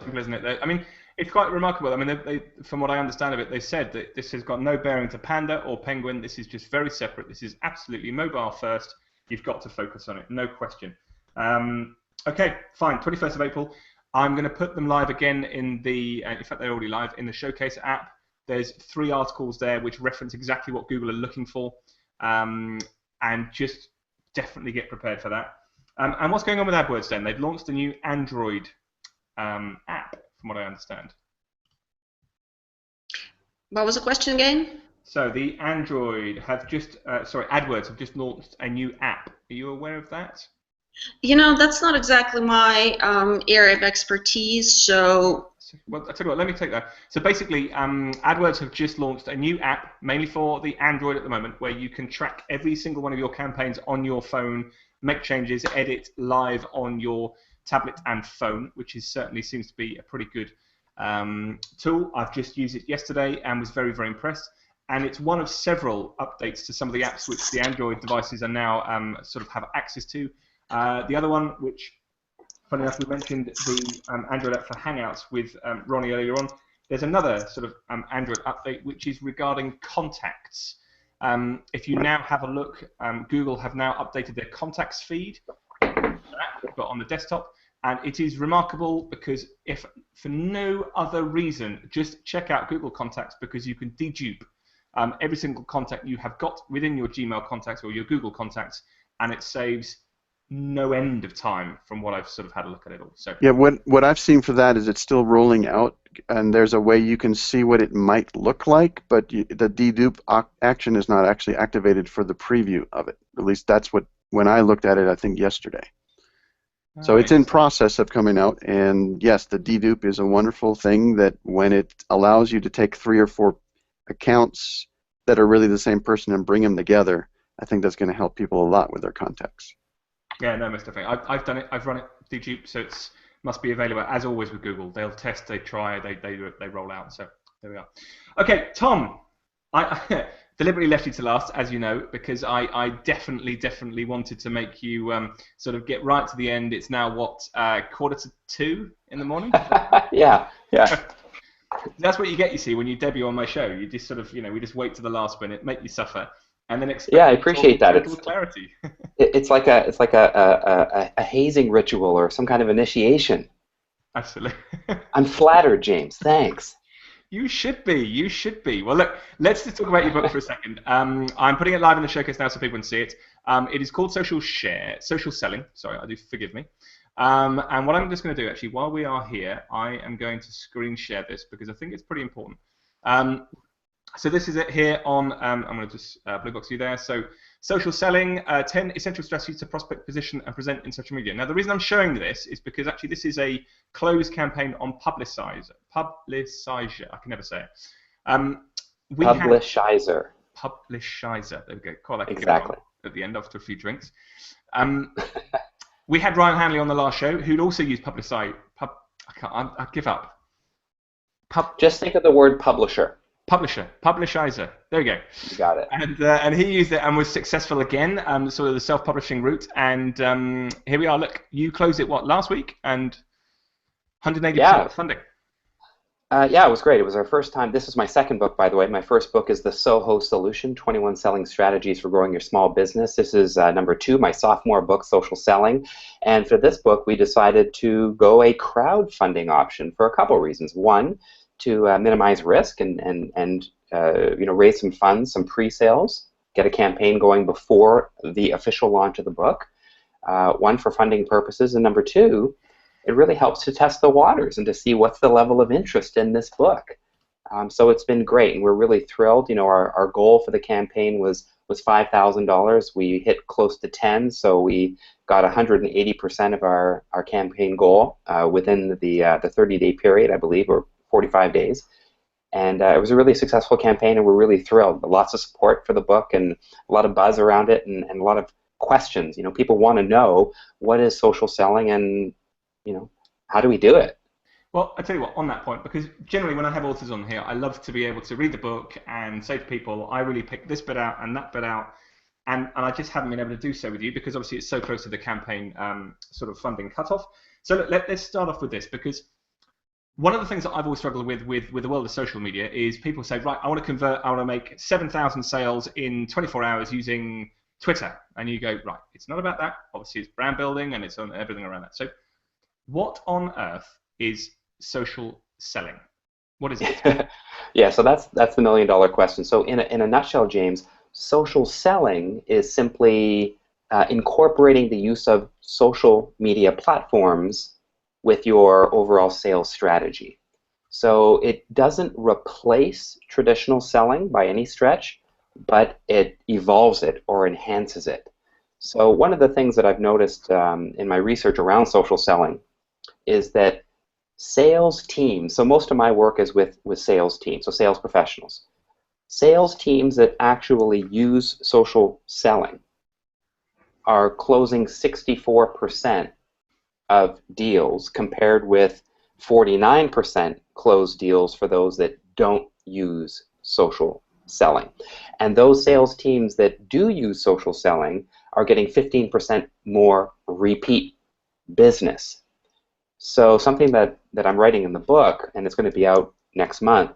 Simple, isn't it? I mean, it's quite remarkable. I mean, they, from what I understand of it, they said that this has got no bearing to Panda or Penguin. This is just very separate. This is absolutely mobile first. You've got to focus on it, no question. Okay, fine. 21st of April. I'm going to put them live again in the. In fact, they're already live in the Showcase app. There's 3 articles there which reference exactly what Google are looking for, and just definitely get prepared for that. And what's going on with AdWords then? They've launched a new Android app, from what I understand. What was the question again? So the AdWords have just launched a new app. Are you aware of that? You know, that's not exactly my area of expertise, so... Well, I'll tell you what, let me take that. So basically, AdWords have just launched a new app, mainly for the Android at the moment, where you can track every single one of your campaigns on your phone, make changes, edit live on your tablet and phone, which certainly seems to be a pretty good tool. I've just used it yesterday and was very, very impressed. And it's one of several updates to some of the apps which the Android devices are now sort of have access to. The other one, which, funny enough, we mentioned the Android app for Hangouts with Ronnie earlier on. There's another sort of Android update which is regarding contacts. If you now have a look, Google have now updated their contacts feed, but on the desktop, And it is remarkable because if for no other reason, just check out Google Contacts because you can dedupe every single contact you have got within your Gmail contacts or your Google contacts, and it saves no end of time from what I've sort of had a look at it all. So yeah, what I've seen for that is it's still rolling out, and there's a way you can see what it might look like, but the dedupe action is not actually activated for the preview of it. At least that's what, when I looked at it, I think yesterday. So it's in process of coming out, and yes, the dedupe is a wonderful thing that when it allows you to take 3 or 4 accounts that are really the same person and bring them together, I think that's going to help people a lot with their contacts. Yeah, no, most definitely. I've done it. I've run it dedupe, so it must be available as always with Google. They'll test, they try, they roll out. So there we are. Okay, Tom, I deliberately left you to last, as you know, because I definitely wanted to make you sort of get right to the end. It's now what 1:45 in the morning. Yeah. That's what you get, you see, when you debut on my show. You just sort of, we just wait to the last minute, make you suffer, and then expect. Yeah, I appreciate that. It's clarity. It's like a hazing ritual or some kind of initiation. Absolutely. I'm flattered, James. Thanks. You should be. You should be. Well, look, let's just talk about your book for a second. I'm putting it live in the showcase now so people can see it. It is called Social Selling. Sorry, forgive me. And what I'm just going to do, actually, while we are here, I am going to screen share this because I think it's pretty important. So this is it here on, I'm going to just blue box you there. So Social Selling, 10 essential strategies to prospect, position, and present in social media. Now, the reason I'm showing this is because actually this is a closed campaign on Publicizer. I can never say it. Publicizer. Publicizer. There we go. Quite like exactly. At the end after a few drinks. We had Ryan Hanley on the last show who'd also used Publicizer. I give up. Just think of the word publisher. Publicizer. There we go. You got it. And he used it and was successful again, sort of the self-publishing route. And here we are. Look, you closed it, last week? And 180% funding. Yeah, it was great. It was our first time. This is my second book, by the way. My first book is The Soho Solution, 21 Selling Strategies for Growing Your Small Business. This is number 2, my sophomore book, Social Selling. And for this book, we decided to go a crowdfunding option for a couple of reasons. One, to minimize risk and raise some funds, some pre-sales, get a campaign going before the official launch of the book. One, for funding purposes, and number 2, it really helps to test the waters and to see what's the level of interest in this book. So it's been great, and we're really thrilled. Our goal for the campaign was $5,000. We hit close to 10, so we got 180% of our campaign goal within the 30-day period, I believe, or 45 days. And it was a really successful campaign, and we're really thrilled. Lots of support for the book and a lot of buzz around it, and a lot of questions. People want to know, what is social selling, and how do we do it? Well, I tell you what, on that point, because generally when I have authors on here, I love to be able to read the book and say to people, I really picked this bit out and that bit out, and I just haven't been able to do so with you because obviously it's so close to the campaign sort of funding cutoff. So let's start off with this, because one of the things that I've always struggled with the world of social media is people say, right, I want to make 7,000 sales in 24 hours using Twitter. And you go, right, it's not about that. Obviously, it's brand building and it's on everything around that. So what on earth is social selling? What is it? Yeah, so that's the million-dollar question. So in a nutshell, James, social selling is simply incorporating the use of social media platforms with your overall sales strategy. So it doesn't replace traditional selling by any stretch, but it evolves it or enhances it. So one of the things that I've noticed in my research around social selling is that sales teams, so most of my work is with sales teams, so sales professionals. Sales teams that actually use social selling are closing 64% of deals compared with 49% closed deals for those that don't use social selling. And those sales teams that do use social selling are getting 15% more repeat business. So something that I'm writing in the book, and it's going to be out next month,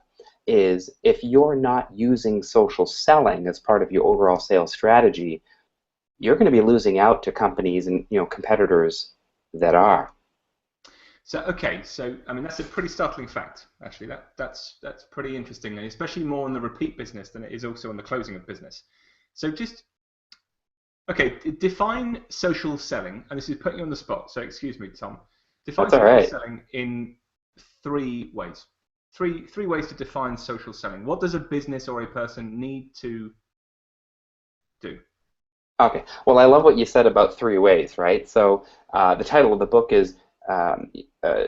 is if you're not using social selling as part of your overall sales strategy, you're going to be losing out to companies and competitors that are. So okay, so I mean that's a pretty startling fact. Actually, that's pretty interesting, and especially more on the repeat business than it is also on the closing of business. So just okay, define social selling, and this is putting you on the spot. So excuse me, Tom. Define That's all social right. selling in 3 ways. Three ways to define social selling. What does a business or a person need to do? Okay. Well, I love what you said about 3 ways, right? So the title of the book is um, uh,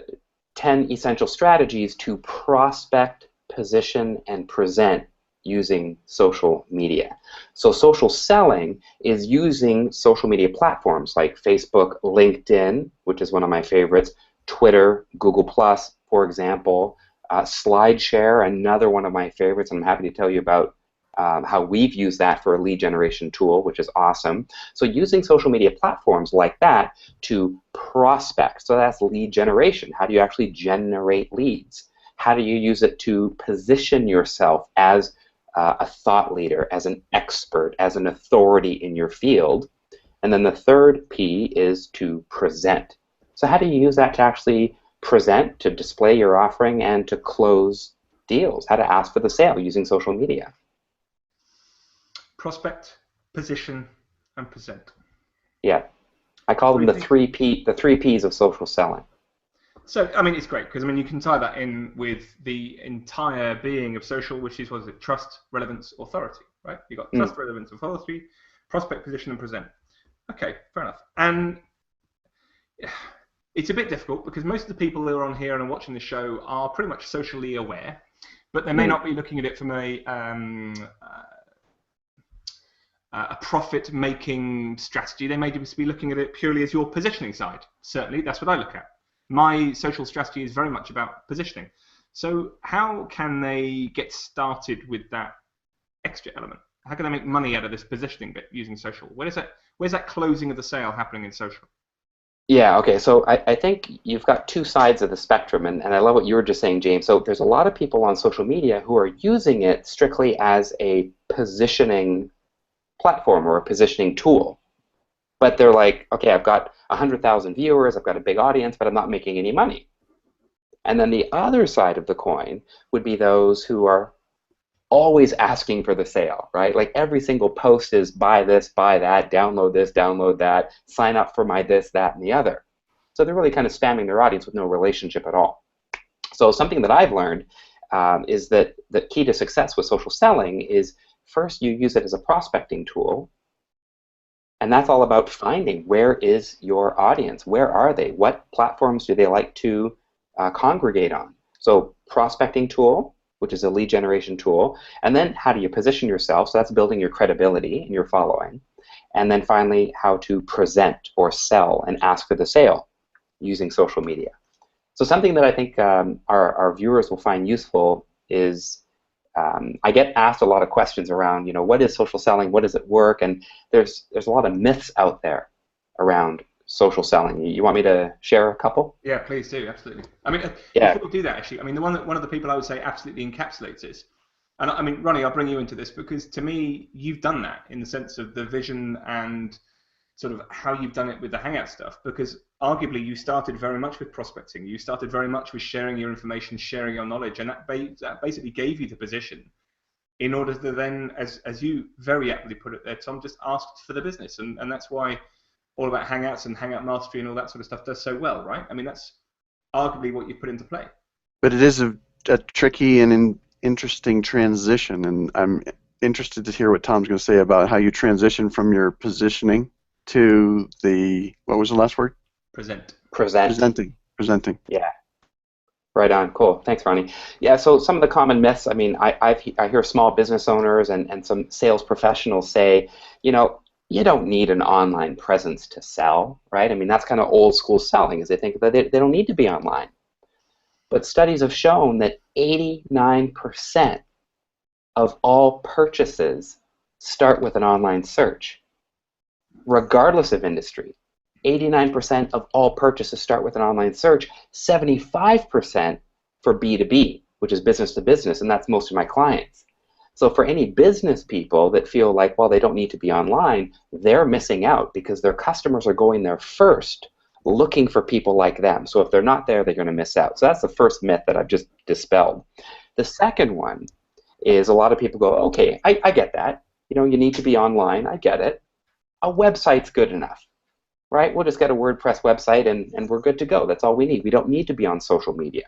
10 Essential Strategies to Prospect, Position, and Present Using Social Media. So social selling is using social media platforms like Facebook, LinkedIn, which is one of my favorites, Twitter, Google+, for example, SlideShare, another one of my favorites, and I'm happy to tell you about how we've used that for a lead generation tool, which is awesome. So using social media platforms like that to prospect. So that's lead generation. How do you actually generate leads? How do you use it to position yourself as a thought leader, as an expert, as an authority in your field? And then the third P is to present. So how do you use that to actually present, to display your offering, and to close deals? How to ask for the sale using social media? Prospect, position, and present. Yeah, I call them Three the P's. three Ps of social selling. So, I mean, it's great because I mean you can tie that in with the entire being of social, which is what is it? Trust, relevance, authority, right? You got trust, relevance, authority, prospect, position, and present. Okay, fair enough. And it's a bit difficult because most of the people who are on here and are watching the show are pretty much socially aware, but they may not be looking at it from a profit-making strategy. They may just be looking at it purely as your positioning side. Certainly, that's what I look at. My social strategy is very much about positioning. So how can they get started with that extra element? How can they make money out of this positioning bit using social? Where's that closing of the sale happening in social? Yeah, okay, so I think you've got two sides of the spectrum, and I love what you were just saying, James. So there's a lot of people on social media who are using it strictly as a positioning platform or a positioning tool. But they're like, okay, I've got 100,000 viewers, I've got a big audience, but I'm not making any money. And then the other side of the coin would be those who are always asking for the sale, right? Like every single post is buy this, buy that, download this, download that, sign up for my this, that, and the other. So they're really kind of spamming their audience with no relationship at all. So something that I've learned is that the key to success with social selling is first you use it as a prospecting tool, and that's all about finding where is your audience, where are they, what platforms do they like to congregate on. So prospecting tool, which is a lead generation tool, and then how do you position yourself? So that's building your credibility and your following. And then finally, how to present or sell and ask for the sale using social media. So something that I think our viewers will find useful is I get asked a lot of questions around, what is social selling? What does it work? And there's a lot of myths out there around social selling. You want me to share a couple? Yeah, please do, absolutely. I mean, Yeah. before we do that, actually, I mean, one of the people I would say absolutely encapsulates this, and I mean, Ronnie, I'll bring you into this because to me, you've done that in the sense of the vision and sort of how you've done it with the Hangout stuff, because arguably you started very much with prospecting. You started very much with sharing your information, sharing your knowledge, and that basically gave you the position in order to then, as you very aptly put it there, Tom, just asked for the business. And that's why all about Hangouts and Hangout Mastery and all that sort of stuff does so well, right? I mean, that's arguably what you put into play. But it is a tricky and interesting transition, and I'm interested to hear what Tom's going to say about how you transition from your positioning to the, what was the last word? Present. Presenting. Yeah. Right on. Cool. Thanks, Ronnie. Yeah, so some of the common myths, I mean, I hear small business owners and some sales professionals say, you don't need an online presence to sell, right? I mean, that's kind of old school selling, is they think that they don't need to be online. But studies have shown that 89% of all purchases start with an online search, regardless of industry. 89% of all purchases start with an online search, 75% for B2B, which is business to business, and that's most of my clients. So for any business people that feel like, well, they don't need to be online, they're missing out because their customers are going there first looking for people like them. So if they're not there, they're going to miss out. So that's the first myth that I've just dispelled. The second one is a lot of people go, okay, I get that. You know, you need to be online. I get it. A website's good enough, right? We'll just get a WordPress website and we're good to go. That's all we need. We don't need to be on social media.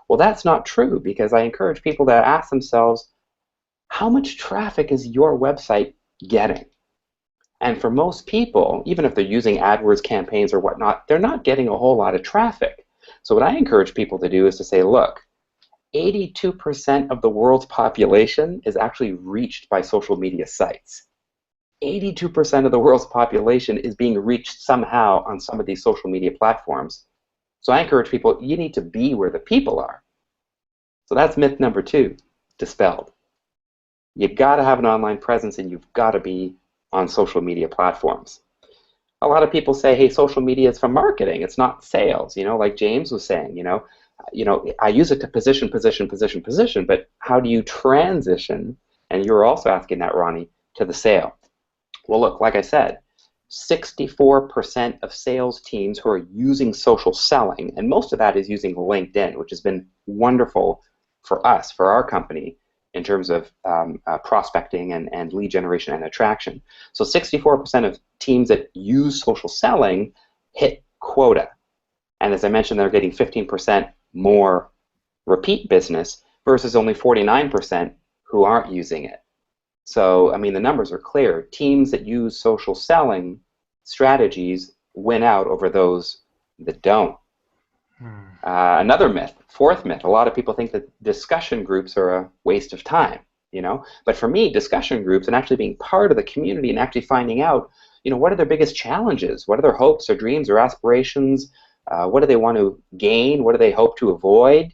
Well, that's not true, because I encourage people to ask themselves, how much traffic is your website getting? And for most people, even if they're using AdWords campaigns or whatnot, they're not getting a whole lot of traffic. So what I encourage people to do is to say, look, 82% of the world's population is actually reached by social media sites. 82% of the world's population is being reached somehow on some of these social media platforms. So I encourage people, you need to be where the people are. So that's myth number 2, dispelled. You've got to have an online presence, and you've got to be on social media platforms. A lot of people say, hey, social media is for marketing, it's not sales, like James was saying, I use it to position, but how do you transition, and you were also asking that, Ronnie, to the sale? Well, look, like I said, 64% of sales teams who are using social selling, and most of that is using LinkedIn, which has been wonderful for us, for our company, in terms of prospecting and lead generation and attraction. So 64% of teams that use social selling hit quota. And as I mentioned, they're getting 15% more repeat business versus only 49% who aren't using it. So, I mean, the numbers are clear. Teams that use social selling strategies win out over those that don't. Another myth, fourth myth, a lot of people think that discussion groups are a waste of time, But for me, discussion groups and actually being part of the community and actually finding out, what are their biggest challenges? What are their hopes or dreams or aspirations? What do they want to gain? What do they hope to avoid?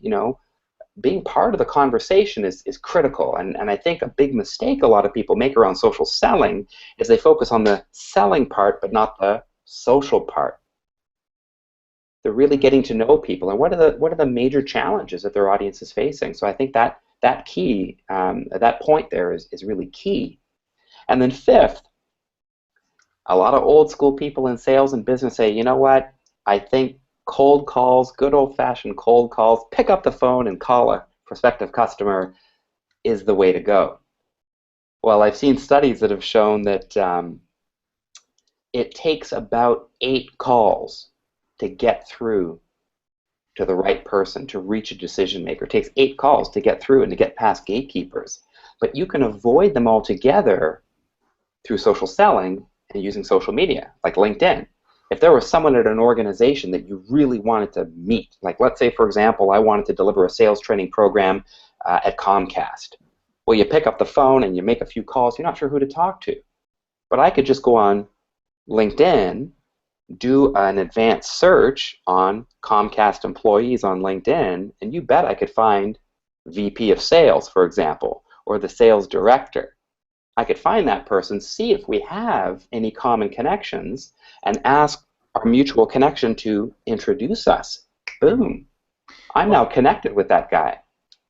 Being part of the conversation is critical. And I think a big mistake a lot of people make around social selling is they focus on the selling part but not the social part. They're really getting to know people and what are the major challenges that their audience is facing. So I think that key, that point there is really key. And then fifth, a lot of old school people in sales and business say, you know what, I think cold calls, good old-fashioned cold calls, pick up the phone and call a prospective customer is the way to go. Well, I've seen studies that have shown that it takes about 8 calls to get through to the right person, to reach a decision maker. It takes 8 calls to get through and to get past gatekeepers. But you can avoid them altogether through social selling and using social media, like LinkedIn. If there was someone at an organization that you really wanted to meet, like let's say, for example, I wanted to deliver a sales training program at Comcast. Well, you pick up the phone and you make a few calls. You're not sure who to talk to. But I could just go on LinkedIn, do an advanced search on Comcast employees on LinkedIn, and you bet I could find VP of sales, for example, or the sales director. I could find that person, see if we have any common connections, and ask our mutual connection to introduce us. Boom. I'm now connected with that guy.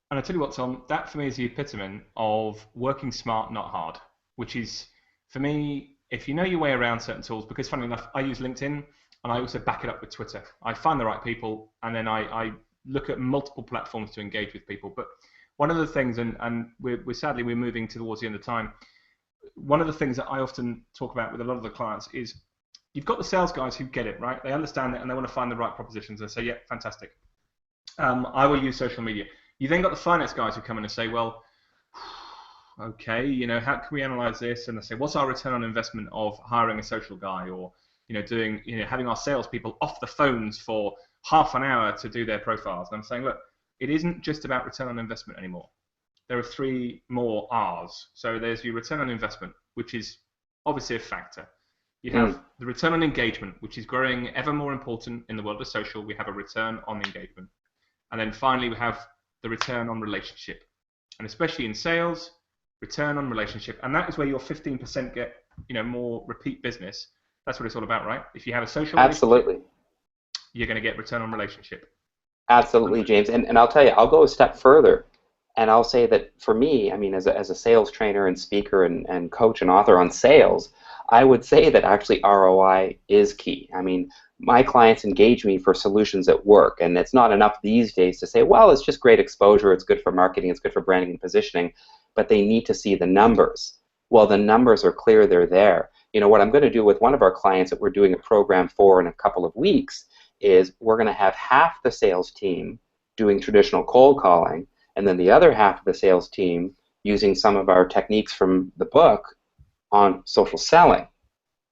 And I tell you what, Tom, that for me is the epitome of working smart, not hard, which is, for me, if you know your way around certain tools, because funnily enough, I use LinkedIn, and I also back it up with Twitter. I find the right people, and then I look at multiple platforms to engage with people. But one of the things, and we're sadly we're moving towards the end of time, one of the things that I often talk about with a lot of the clients is you've got the sales guys who get it, right? They understand it and they want to find the right propositions. They say, yeah, fantastic. I will use social media. You then got the finance guys who come in and say, well, okay, how can we analyze this? And they say, what's our return on investment of hiring a social guy, or having our salespeople off the phones for half an hour to do their profiles? And I'm saying, look, it isn't just about return on investment anymore. There are 3 more R's. So there's your return on investment, which is obviously a factor. You have the return on engagement, which is growing ever more important in the world of social. We have a return on engagement. And then finally, we have the return on relationship. And especially in sales, return on relationship. And that is where your 15% get more repeat business. That's what it's all about, right? If you have a social relationship, you're going to get return on relationship. Absolutely, James. And I'll tell you, I'll go a step further. And I'll say that for me, I mean, as a sales trainer and speaker and coach and author on sales, I would say that actually ROI is key. I mean, my clients engage me for solutions that work, and it's not enough these days to say, well, it's just great exposure, it's good for marketing, it's good for branding and positioning, but they need to see the numbers. Well, the numbers are clear, they're there. What I'm going to do with one of our clients that we're doing a program for in a couple of weeks is we're going to have half the sales team doing traditional cold calling, and then the other half of the sales team using some of our techniques from the book on social selling.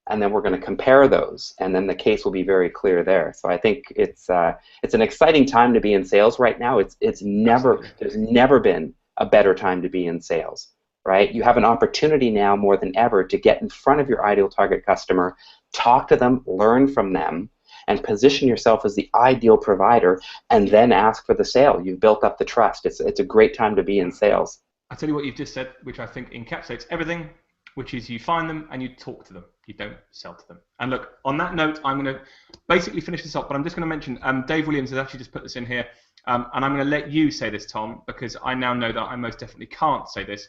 And then we're going to compare those, and then the case will be very clear there. So I think it's an exciting time to be in sales right now. There's never been a better time to be in sales, right? You have an opportunity now more than ever to get in front of your ideal target customer, talk to them, learn from them, and position yourself as the ideal provider, and then ask for the sale. You've built up the trust. It's a great time to be in sales. I'll tell you what you've just said, which I think encapsulates everything, which is you find them and you talk to them. You don't sell to them. And look, on that note, I'm going to basically finish this up, but I'm just going to mention Dave Williams has actually just put this in here, and I'm going to let you say this, Tom, because I now know that I most definitely can't say this.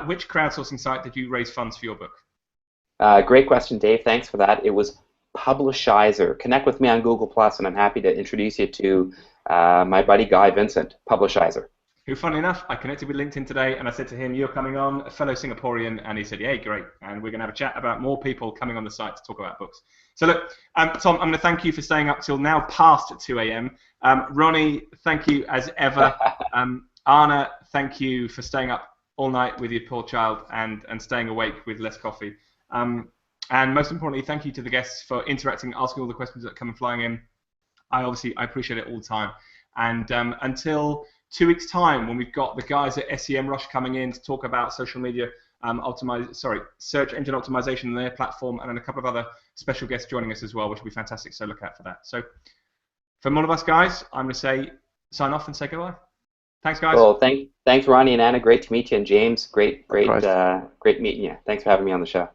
Which crowdsourcing site did you raise funds for your book? Great question, Dave. Thanks for that. It was Publishizer. Connect with me on Google+, and I'm happy to introduce you to my buddy Guy Vincent, Publishizer. Who, funnily enough, I connected with LinkedIn today, and I said to him, you're coming on, a fellow Singaporean, and he said, yeah, great, and we're going to have a chat about more people coming on the site to talk about books. So look, Tom, I'm going to thank you for staying up till now past 2 a.m. Ronnie, thank you as ever. Anna, thank you for staying up all night with your poor child and staying awake with less coffee. And most importantly, thank you to the guests for interacting, asking all the questions that come flying in. I appreciate it all the time. And until 2 weeks' time, when we've got the guys at SEM Rush coming in to talk about social media search engine optimization on their platform, and then a couple of other special guests joining us as well, which will be fantastic. So look out for that. So from all of us guys, I'm going to say sign off and say goodbye. Thanks, guys. Well, thanks, Ronnie and Anna. Great to meet you, and James, great meeting you. Thanks for having me on the show.